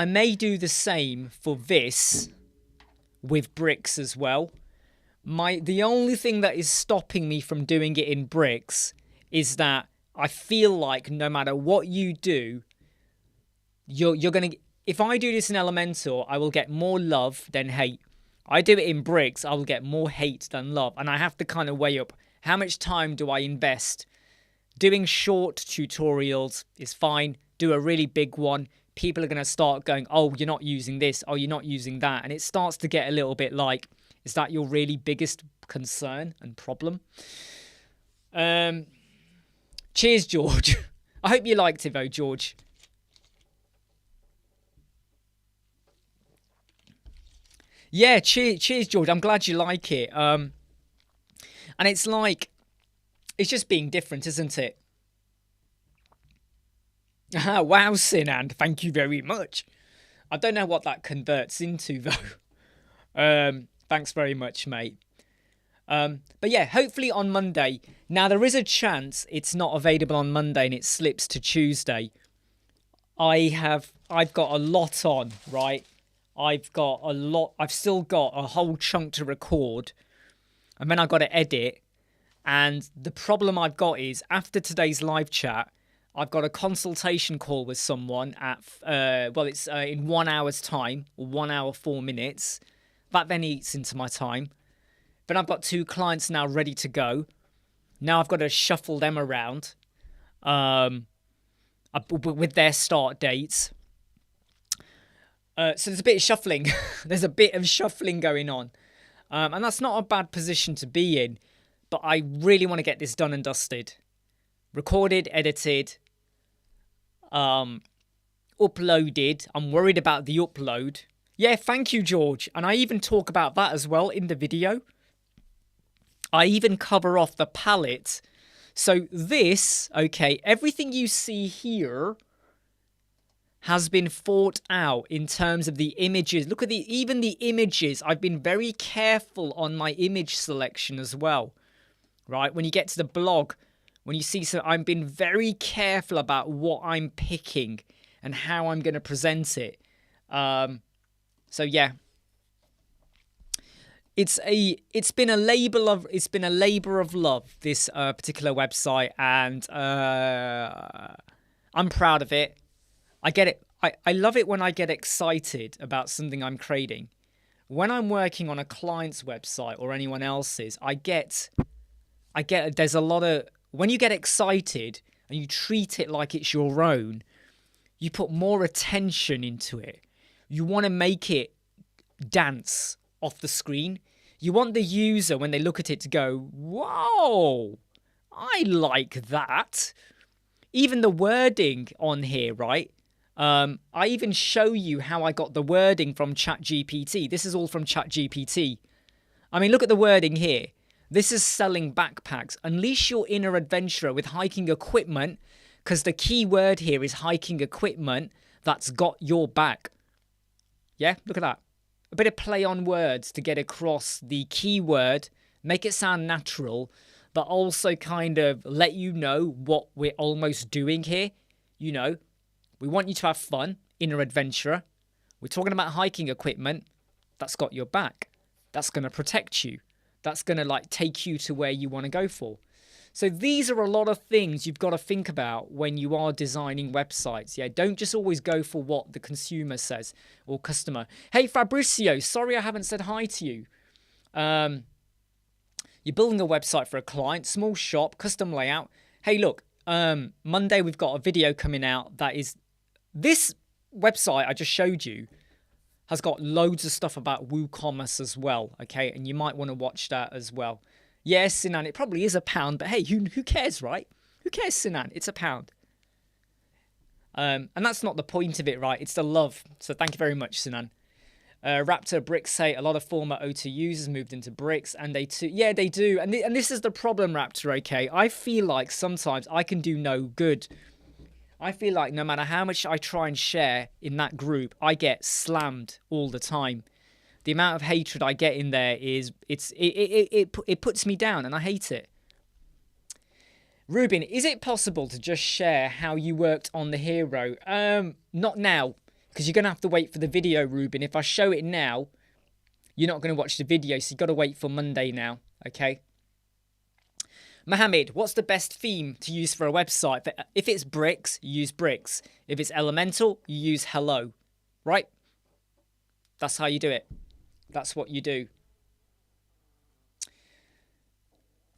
may do the same for this with bricks as well. The only thing that is stopping me from doing it in bricks is that I feel like no matter what you do, you're going to... If I do this in Elementor, I will get more love than hate. I do it in bricks, I will get more hate than love. And I have to kind of weigh up How much time do I invest? Doing short tutorials is fine. Do a really big one. People are going to start going, oh, you're not using this. Oh, you're not using that. And it starts to get a little bit like, is that your really biggest concern and problem? Cheers, George. I hope you liked it, though, George. Yeah, cheers, George. I'm glad you like it. And it's like, it's just being different, isn't it? Wow, Sinan, thank you very much. I don't know what that converts into, though. Thanks very much, mate. But yeah, hopefully on Monday. Now, there is a chance it's not available on Monday and it slips to Tuesday. I've got a lot on, right? I've still got a whole chunk to record. And then I've got to edit. And the problem I've got is, after today's live chat, I've got a consultation call with someone at, it's in 1 hour's time, or 1 hour, 4 minutes. That then eats into my time. Then I've got 2 clients now ready to go. Now I've got to shuffle them around with their start dates. So there's a bit of shuffling. There's a bit of shuffling going on. And that's not a bad position to be in. But I really want to get this done and dusted. Recorded, edited, uploaded. I'm worried about the upload. Yeah, thank you, George. And I even talk about that as well in the video. I even cover off the palette. So this, okay, everything you see here has been thought out in terms of the images. Look at even the images. I've been very careful on my image selection as well. Right, when you get to the blog, when you see, so I've been very careful about what I'm picking and how I'm going to present it. So yeah, it's been a labor of love, this particular website, and I'm proud of it. I get it. I love it when I get excited about something I'm creating. When I'm working on a client's website or anyone else's, there's a lot of, when you get excited and you treat it like it's your own, you put more attention into it. You want to make it dance off the screen. You want the user, when they look at it, to go, whoa, I like that. Even the wording on here, right? I even show you how I got the wording from ChatGPT. This is all from ChatGPT. I mean, look at the wording here. This is selling backpacks. Unleash your inner adventurer with hiking equipment, because the key word here is hiking equipment that's got your back. Yeah, look at that. A bit of play on words to get across the keyword, make it sound natural, but also kind of let you know what we're almost doing here. You know, we want you to have fun, inner adventurer. We're talking about hiking equipment that's got your back. That's going to protect you. That's going to like take you to where you want to go for. So these are a lot of things you've got to think about when you are designing websites. Yeah, don't just always go for what the consumer says or customer. Hey, Fabricio, sorry I haven't said hi to you. You're building a website for a client, small shop, custom layout. Hey, look, Monday we've got a video coming out that is, this website I just showed you has got loads of stuff about WooCommerce as well, okay? And you might want to watch that as well. Yes, Sinan, it probably is £1, but hey, who cares, right? Who cares, Sinan? It's £1. And that's not the point of it, right? It's the love. So thank you very much, Sinan. Raptor Bricks say a lot of former O2 users moved into Bricks, and they too. Yeah, they do. And this is the problem, Raptor, okay? I feel like sometimes I can do no good. I feel like no matter how much I try and share in that group, I get slammed all the time. The amount of hatred I get in there is, it puts me down, and I hate it. Ruben, is it possible to just share how you worked on the hero? Not now, because you're going to have to wait for the video, Ruben. If I show it now, you're not going to watch the video, so you've got to wait for Monday now, okay? Mohammed, what's the best theme to use for a website? If it's Bricks, you use Bricks. If it's Elementor, you use Hello, right? That's how you do it. That's what you do.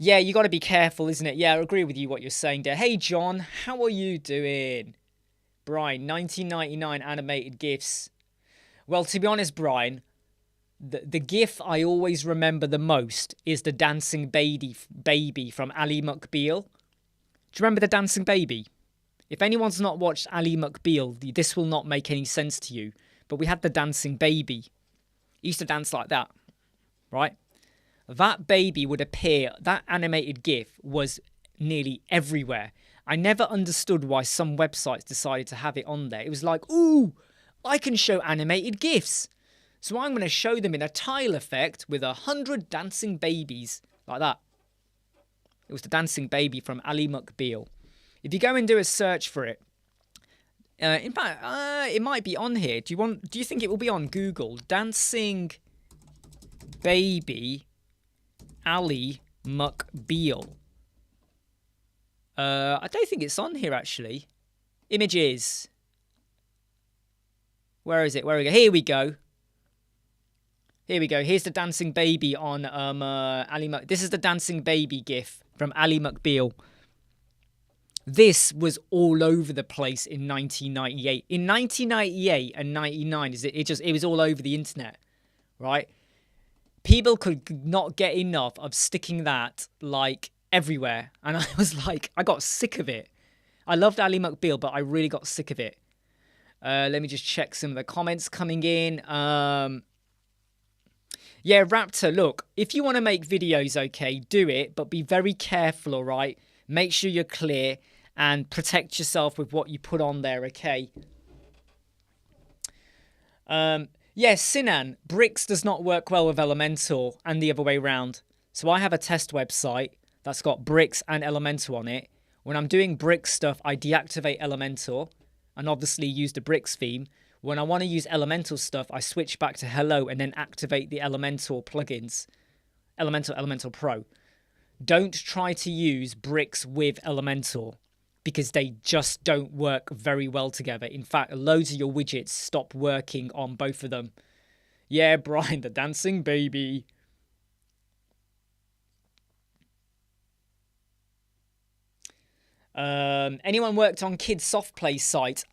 Yeah, you got to be careful, isn't it? Yeah, I agree with you what you're saying there. Hey, John, how are you doing? Brian, 1999 animated GIFs. Well, to be honest, Brian, the GIF I always remember the most is the dancing baby from Ali McBeal. Do you remember the dancing baby? If anyone's not watched Ali McBeal, this will not make any sense to you. But we had the dancing baby. He used to dance like that, right? That baby would appear, that animated GIF was nearly everywhere. I never understood why some websites decided to have it on there. It was like, ooh, I can show animated GIFs. So I'm going to show them in a tile effect with 100 dancing babies, like that. It was the dancing baby from Ali McBeal. If you go and do a search for it, in fact, it might be on here. Do you think it will be on Google? Dancing baby Ali McBeal. I don't think it's on here actually. Images. Where is it? Where we go? Here we go. Here we go. Here's the dancing baby on This is the dancing baby GIF from Ali McBeal. This was all over the place in 1998. In 1998 and 99, it was all over the internet, right? People could not get enough of sticking that like everywhere, and I was like, I got sick of it. I loved Ali McBeal, but I really got sick of it. Let me just check some of the comments coming in. Yeah, Raptor, look, if you want to make videos, okay, do it, but be very careful, all right? Make sure you're clear and protect yourself with what you put on there, okay? Yeah, Sinan, Bricks does not work well with Elementor and the other way around. So I have a test website that's got Bricks and Elementor on it. When I'm doing Bricks stuff, I deactivate Elementor and obviously use the Bricks theme. When I want to use Elementor stuff, I switch back to Hello and then activate the Elementor plugins. Elementor Pro. Don't try to use Bricks with Elementor because they just don't work very well together. In fact, loads of your widgets stop working on both of them. Yeah, Brian, the dancing baby. Anyone worked on kids soft play site?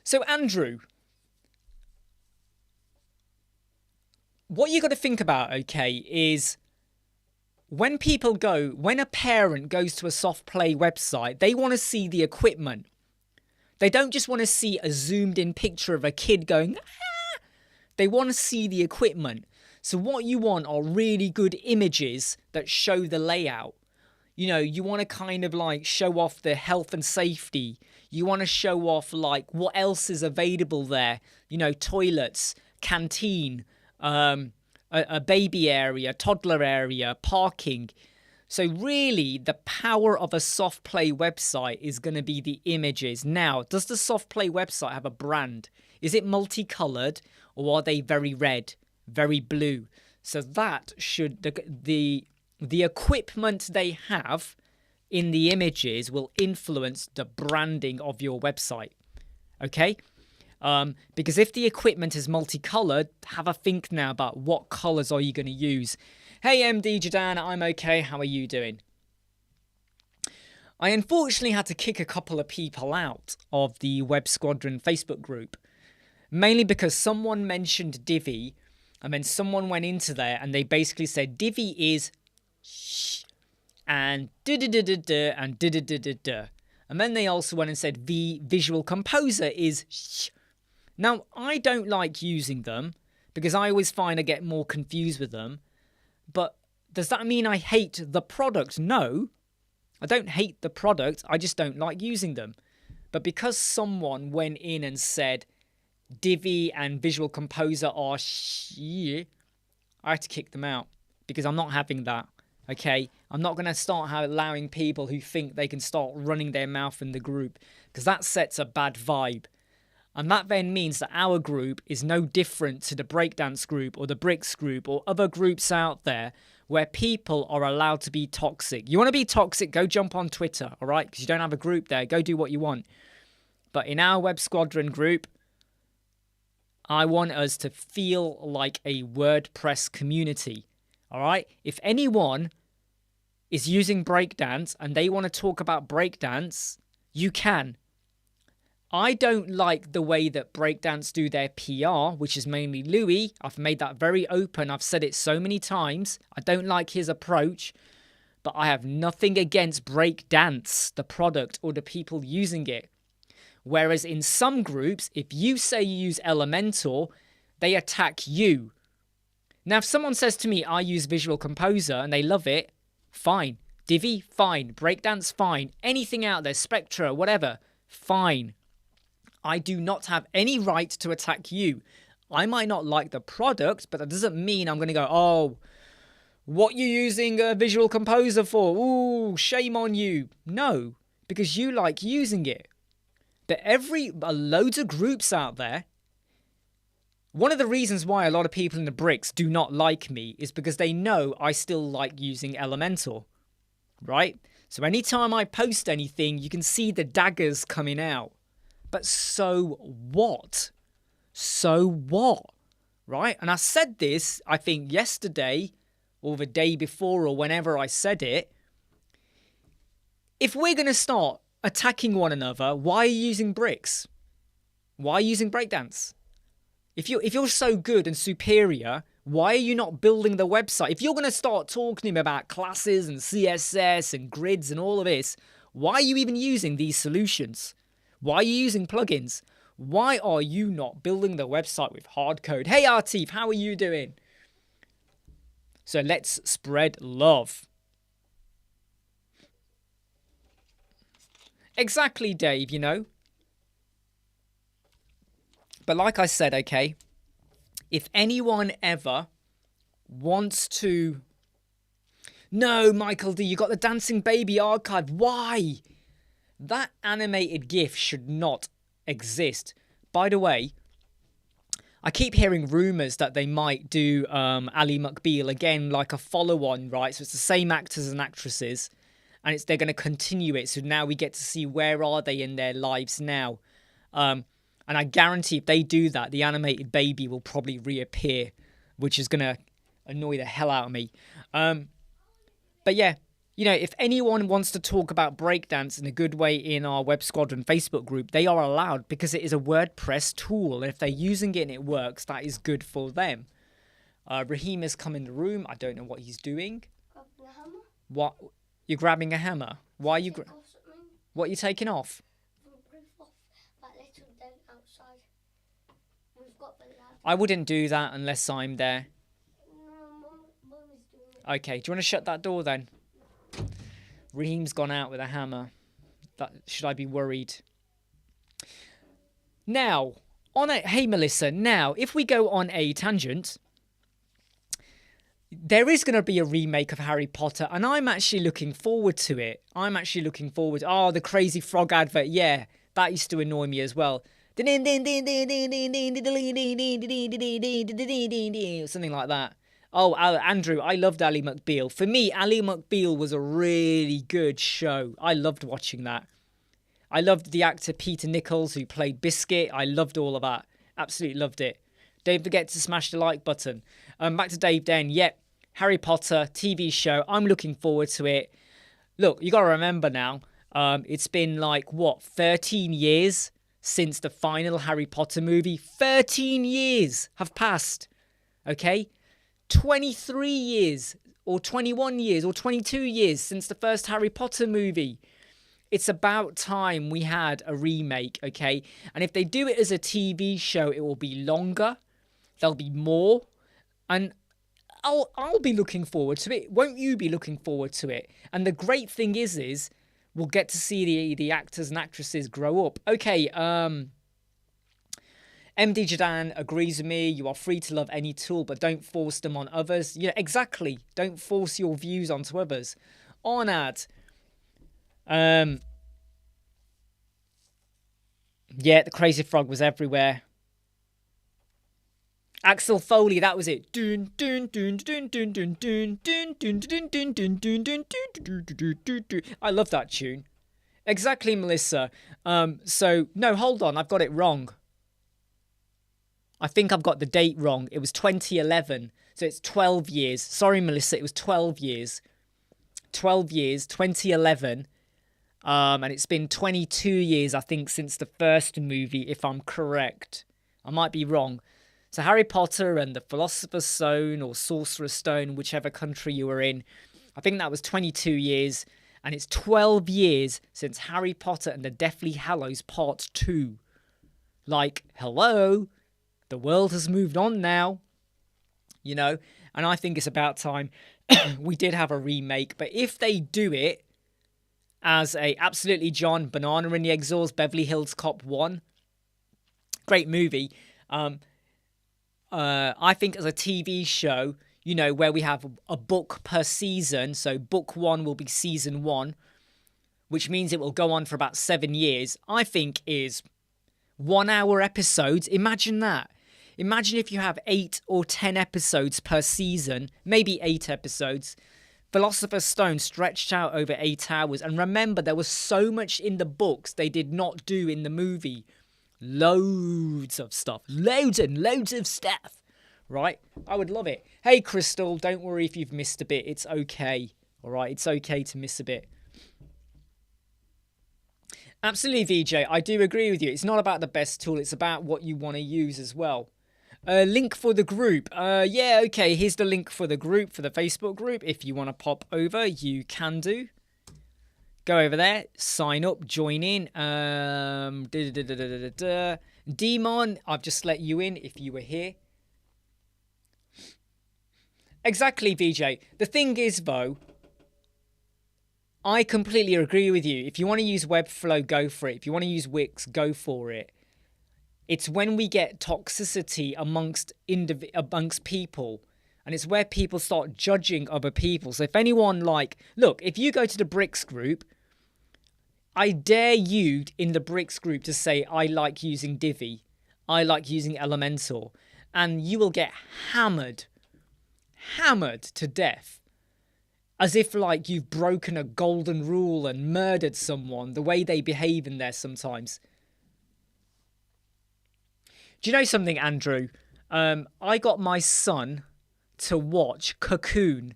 So Andrew, what you got to think about, okay, is when a parent goes to a soft play website, they want to see the equipment. They don't just want to see a zoomed in picture of a kid going, ah! They want to see the equipment. So what you want are really good images that show the layout. You know, you want to kind of like show off the health and safety. You want to show off like what else is available there. You know, toilets, canteen, a baby area, toddler area, parking. So really, the power of a soft play website is going to be the images. Now, does the soft play website have a brand? Is it multicolored or are they very red, very blue? So that should, the equipment they have in the images will influence the branding of your website. Okay? Because if the equipment is multicolored, have a think now about what colors are you going to use. Hey MD Jadan, I'm okay. How are you doing? I unfortunately had to kick a couple of people out of the Web Squadron Facebook group, mainly because someone mentioned Divi, and then someone went into there and they basically said Divi is shh and da-da-da-da-da and da-da-da-da-da. And then they also went and said Visual Composer is shh. Now, I don't like using them because I always find I get more confused with them. But does that mean I hate the product? No, I don't hate the product. I just don't like using them. But because someone went in and said Divi and Visual Composer are shit, I had to kick them out because I'm not having that. Okay, I'm not going to start allowing people who think they can start running their mouth in the group because that sets a bad vibe. And that then means that our group is no different to the breakdance group or the bricks group or other groups out there where people are allowed to be toxic. You want to be toxic, go jump on Twitter, all right? Because you don't have a group there. Go do what you want. But in our Web Squadron group, I want us to feel like a WordPress community, all right? If anyone is using breakdance and they want to talk about breakdance, you can. I don't like the way that breakdance do their PR, which is mainly Louis. I've made that very open. I've said it so many times. I don't like his approach, but I have nothing against breakdance, the product or the people using it. Whereas in some groups, if you say you use Elementor, they attack you. Now, if someone says to me, I use Visual Composer and they love it, fine. Divi, fine. Breakdance, fine. Anything out there, Spectra, whatever, fine. I do not have any right to attack you. I might not like the product, but that doesn't mean I'm going to go, oh, what you using a Visual Composer for? Ooh, shame on you. No, because you like using it. But loads of groups out there, one of the reasons why a lot of people in the bricks do not like me is because they know I still like using Elementor, right? So anytime I post anything, you can see the daggers coming out. But so what? So what? Right? And I said this, I think yesterday or the day before or whenever I said it. If we're going to start attacking one another, why are you using bricks? Why are you using breakdance? If you're so good and superior, why are you not building the website? If you're going to start talking to him about classes and CSS and grids and all of this, why are you even using these solutions? Why are you using plugins? Why are you not building the website with hard code? Hey, Artif, how are you doing? So let's spread love. Exactly, Dave, you know. But like I said, okay, if anyone ever wants to... No, Michael D, you got the Dancing Baby archive. Why? That animated GIF should not exist. By the way, I keep hearing rumours that they might do Ali McBeal again, like a follow-on, right? So it's the same actors and actresses, and they're going to continue it. So now we get to see where are they in their lives now. And I guarantee if they do that, the animated baby will probably reappear, which is going to annoy the hell out of me. But yeah, you know, if anyone wants to talk about breakdance in a good way in our Web Squadron Facebook group, they are allowed because it is a WordPress tool. And if they're using it and it works, that is good for them. Raheem has come in the room. I don't know what he's doing. Grabbing a hammer. What? You're grabbing a hammer? Why are you... What are you taking off? I wouldn't do that unless I'm there. Okay, do you want to shut that door then? Raheem's gone out with a hammer. Should I be worried? Now, hey Melissa, now, if we go on a tangent, there is going to be a remake of Harry Potter, and I'm actually looking forward to it. Oh, the Crazy Frog advert, yeah, that used to annoy me as well. Something like that. Oh, Andrew, I loved Ally McBeal. For me, Ally McBeal was a really good show. I loved watching that. I loved the actor Peter Nichols who played Biscuit. I loved all of that. Absolutely loved it. Don't forget to smash the like button. Back to Dave Den. Yep, Harry Potter TV show. I'm looking forward to it. Look, you got to remember now, it's been like, what, 13 years since the final Harry Potter movie? 13 years have passed, okay? 23 years or 21 years or 22 years since the first Harry Potter movie. It's about time we had a remake, okay? And if they do it as a TV show, it will be longer. There'll be more. And I'll be looking forward to it. Won't you be looking forward to it? And the great thing is we'll get to see the actors and actresses grow up. Okay, MD Jadan agrees with me. You are free to love any tool, but don't force them on others. Yeah, exactly. Don't force your views onto others. Ornad. Yeah, the Crazy Frog was everywhere. Axel Foley, that was it. Dun dun dun dun dun dun dun dun dun dun dun dun dun dun. I love that tune. Exactly, Melissa. So no, hold on, I've got it wrong. I think I've got the date wrong. It was 2011, so it's 12 years. Sorry, Melissa, it was 12 years. 12 years, 2011. And it's been 22 years, I think, since the first movie, if I'm correct. I might be wrong. So Harry Potter and the Philosopher's Stone or Sorcerer's Stone, whichever country you were in, I think that was 22 years. And it's 12 years since Harry Potter and the Deathly Hallows Part 2. Like, hello, the world has moved on now, you know, and I think it's about time we did have a remake. But if they do it as a absolutely John, Banana in the Exhaust, Beverly Hills Cop 1, great movie. I think as a TV show, you know, where we have a book per season. So book 1 will be season 1, which means it will go on for about 7 years. I think is 1 hour episodes. Imagine that. Imagine if you have 8 or 10 episodes per season, maybe 8 episodes. Philosopher's Stone stretched out over 8 hours. And remember, there was so much in the books they did not do in the movie. Loads of stuff. Loads and loads of stuff. Right? I would love it. Hey, Crystal, don't worry if you've missed a bit. It's okay. All right? It's okay to miss a bit. Absolutely, VJ. I do agree with you. It's not about the best tool. It's about what you want to use as well. Link for the group. Yeah, okay. Here's the link for the group, for the Facebook group. If you want to pop over, you can do. Go over there, sign up, join in. Demon, I've just let you in if you were here. Exactly, VJ. The thing is, though, I completely agree with you. If you want to use Webflow, go for it. If you want to use Wix, go for it. It's when we get toxicity amongst people, and it's where people start judging other people. So if anyone look, if you go to the Bricks group, I dare you in the Bricks group to say, I like using Divi, I like using Elementor, and you will get hammered to death. As if you've broken a golden rule and murdered someone, the way they behave in there sometimes. Do you know something, Andrew? I got my son to watch Cocoon,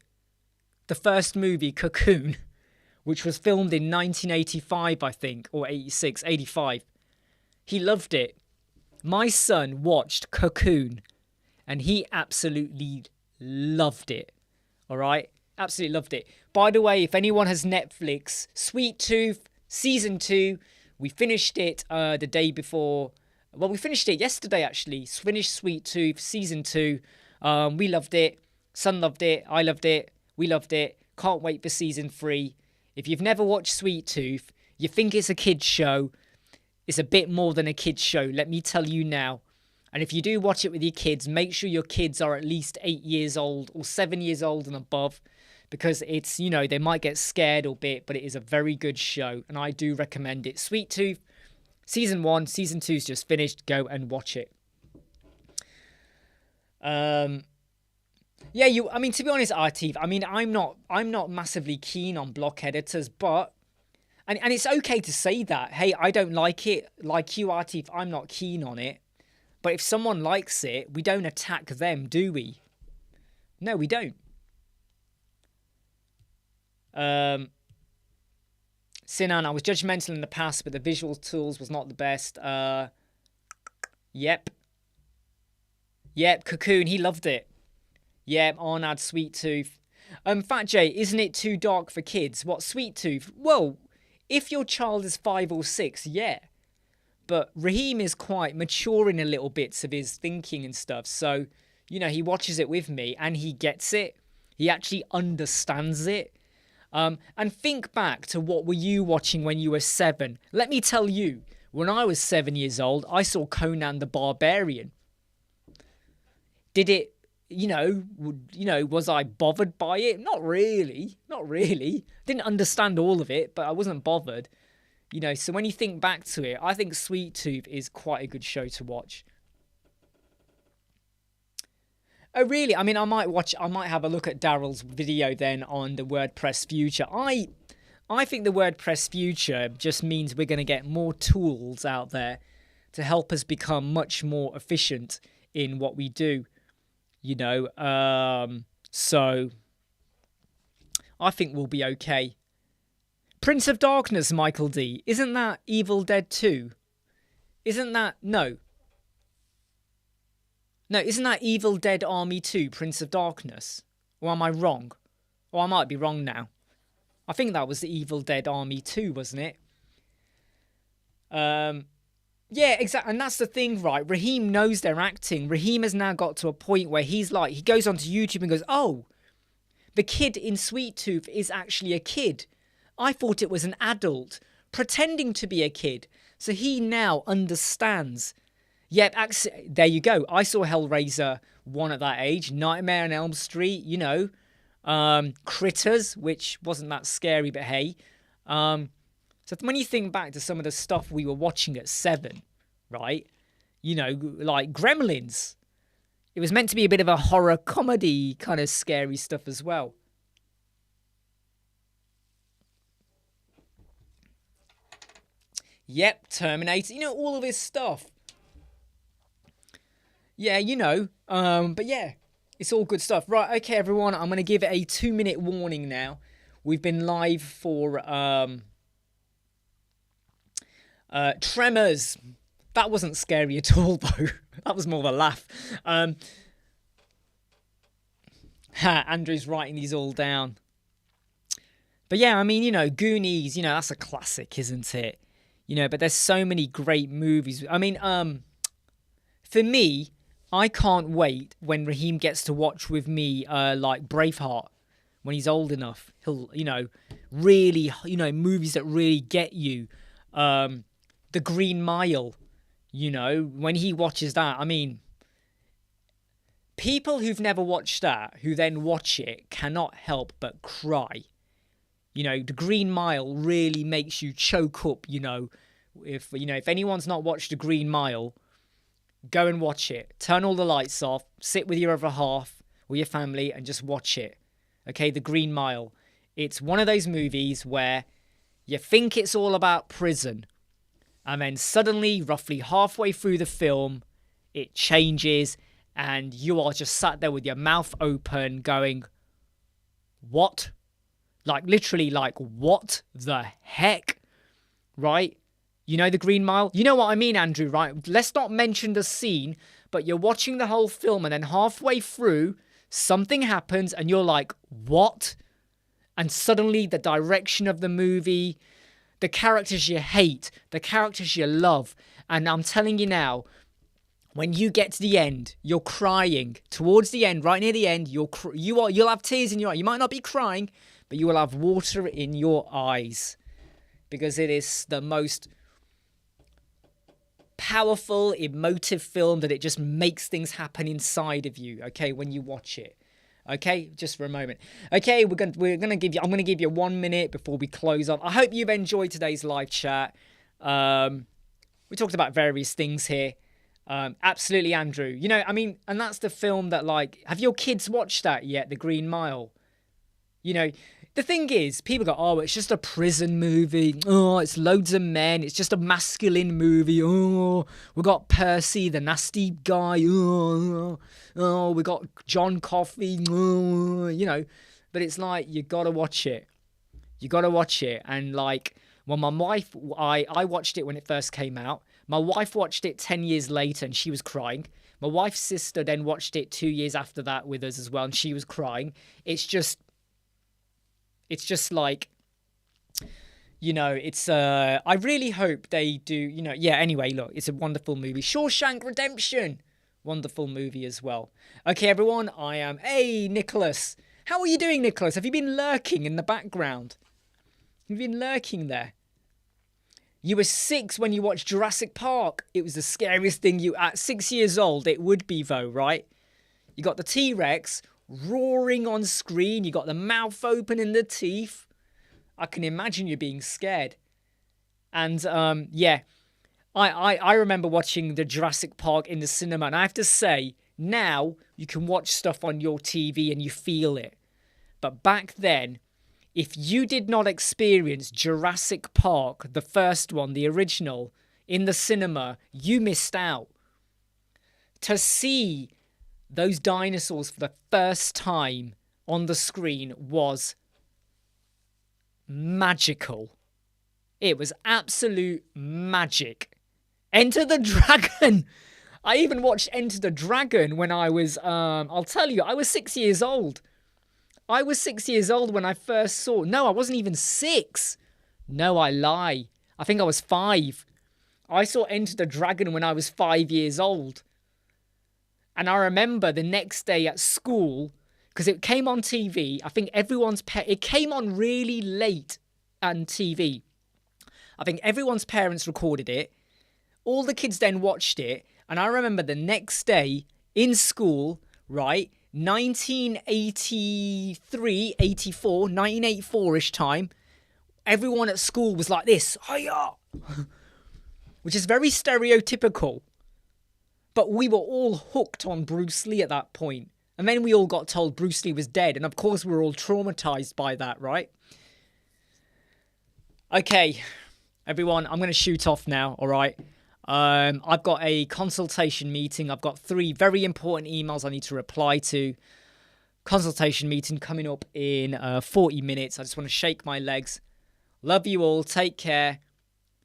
the first movie, Cocoon, which was filmed in 1985, I think, or 86, 85. He loved it. My son watched Cocoon, and he absolutely loved it. All right? Absolutely loved it. By the way, if anyone has Netflix, Sweet Tooth, Season 2, we finished it the day before. Well, we finished it yesterday, actually. Finished Sweet Tooth, Season 2. We loved it. Son loved it. I loved it. We loved it. Can't wait for Season 3. If you've never watched Sweet Tooth, you think it's a kid's show. It's a bit more than a kid's show, let me tell you now. And if you do watch it with your kids, make sure your kids are at least 8 years old or 7 years old and above. Because it's, you know, they might get scared a bit, but it is a very good show. And I do recommend it. Sweet Tooth, Season 1, Season 2's just finished. Go and watch it. Yeah, I mean, to be honest, Artif, I mean, I'm not massively keen on block editors, but, and it's okay to say that. Hey, I don't like it. Like you, Artif, I'm not keen on it. But if someone likes it, we don't attack them, do we? No, we don't. Sinan, I was judgmental in the past, but the visual tools was not the best. Yep, Cocoon, he loved it. Yep, Arnad, Sweet Tooth. Fat J, isn't it too dark for kids? What, Sweet Tooth? Well, if your child is 5 or 6, yeah. But Raheem is quite mature in a little bits of his thinking and stuff. So, you know, he watches it with me and he gets it. He actually understands it. And think back to what were you watching when you were 7. Let me tell you, when I was 7 years old, I saw Conan the Barbarian. Did it, was I bothered by it? Not really. Didn't understand all of it, but I wasn't bothered. You know, so when you think back to it, I think Sweet Tooth is quite a good show to watch. Oh, really? I mean, I might have a look at Daryl's video then on the WordPress future. I think the WordPress future just means we're going to get more tools out there to help us become much more efficient in what we do, you know. So I think we'll be okay. Prince of Darkness, Michael D. Isn't that Evil Dead 2? Isn't that... No. No, isn't that Evil Dead Army 2, Prince of Darkness? Or am I wrong? Or I might be wrong now. I think that was the Evil Dead Army 2, wasn't it? Yeah, exactly. And that's the thing, right? Raheem knows they're acting. Raheem has now got to a point where he's like... He goes onto YouTube and goes, oh, the kid in Sweet Tooth is actually a kid. I thought it was an adult pretending to be a kid. So he now understands. Yep, there you go. I saw Hellraiser 1 at that age. Nightmare on Elm Street, you know. Critters, which wasn't that scary, but hey. So when you think back to some of the stuff we were watching at 7, right? You know, like Gremlins. It was meant to be a bit of a horror comedy kind of scary stuff as well. Yep, Terminator. You know, all of this stuff. Yeah, you know. But yeah, it's all good stuff. Right, okay, everyone. I'm going to give it a 2-minute warning now. We've been live for Tremors. That wasn't scary at all, though. That was more of a laugh. Andrew's writing these all down. But yeah, I mean, you know, Goonies, you know, that's a classic, isn't it? You know, but there's so many great movies. I mean, for me, I can't wait when Raheem gets to watch with me, like Braveheart, when he's old enough. He'll, you know, really, you know, movies that really get you. The Green Mile, you know, when he watches that, I mean, people who've never watched that, who then watch it, cannot help but cry. You know, The Green Mile really makes you choke up, you know. If anyone's not watched The Green Mile, go and watch it. Turn all the lights off, sit with your other half or your family and just watch it. Okay, The Green Mile. It's one of those movies where you think it's all about prison. And then suddenly, roughly halfway through the film, it changes and you are just sat there with your mouth open going, what? Like, literally, like, what the heck? Right? You know The Green Mile? You know what I mean, Andrew, right? Let's not mention the scene, but you're watching the whole film and then halfway through, something happens and you're like, what? And suddenly the direction of the movie, the characters you hate, the characters you love. And I'm telling you now, when you get to the end, you're crying. Towards the end, right near the end, you'll have tears in your eyes. You might not be crying, but you will have water in your eyes because it is the most powerful, emotive film that it just makes things happen inside of you, okay, when you watch it. Okay, just for a moment. Okay, I'm gonna give you 1 minute before we close off. I hope you've enjoyed today's live chat. We talked about various things here. Absolutely, Andrew. You know, I mean, and that's the film that, like, have your kids watched that yet, The Green Mile? You know, the thing is, people go, oh, it's just a prison movie. Oh, it's loads of men. It's just a masculine movie. Oh, we got Percy, the nasty guy. Oh, we got John Coffey. Oh, you know, but it's like, you got to watch it. You got to watch it. And like, well, my wife, I watched it when it first came out. My wife watched it 10 years later and she was crying. My wife's sister then watched it 2 years after that with us as well. And she was crying. It's just like, you know, it's, I really hope they do, you know, yeah, anyway, look, it's a wonderful movie. Shawshank Redemption, wonderful movie as well. Okay, everyone, hey, Nicholas. How are you doing, Nicholas? Have you been lurking in the background? Have you been lurking there? You were 6 when you watched Jurassic Park. It was the scariest thing at 6 years old, it would be though, right? You got the T-Rex roaring on screen. You got the mouth open and the teeth. I can imagine you being scared. And yeah, I remember watching the Jurassic Park in the cinema, and I have to say, now you can watch stuff on your TV and you feel it. But back then, if you did not experience Jurassic Park, the first one, the original, in the cinema, you missed out. To see those dinosaurs for the first time on the screen was magical. It was absolute magic. Enter the Dragon. I even watched Enter the Dragon when I was, I'll tell you, I was 6 years old. I was 6 years old when I first saw... No, I wasn't even 6. No, I lie. I think I was 5. I saw Enter the Dragon when I was 5 years old. And I remember the next day at school, because it came on TV. I think it came on really late on TV. I think everyone's parents recorded it. All the kids then watched it. And I remember the next day in school, right, 1983, 84, 1984-ish time, everyone at school was like this, hiya, which is very stereotypical. But we were all hooked on Bruce Lee at that point. And then we all got told Bruce Lee was dead. And of course, we were all traumatized by that, right? Okay, everyone, I'm going to shoot off now, all right? I've got a consultation meeting. I've got 3 very important emails I need to reply to. Consultation meeting coming up in 40 minutes. I just want to shake my legs. Love you all. Take care.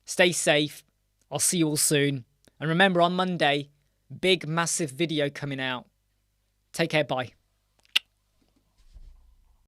Stay safe. I'll see you all soon. And remember, on Monday, big, massive video coming out. Take care. Bye.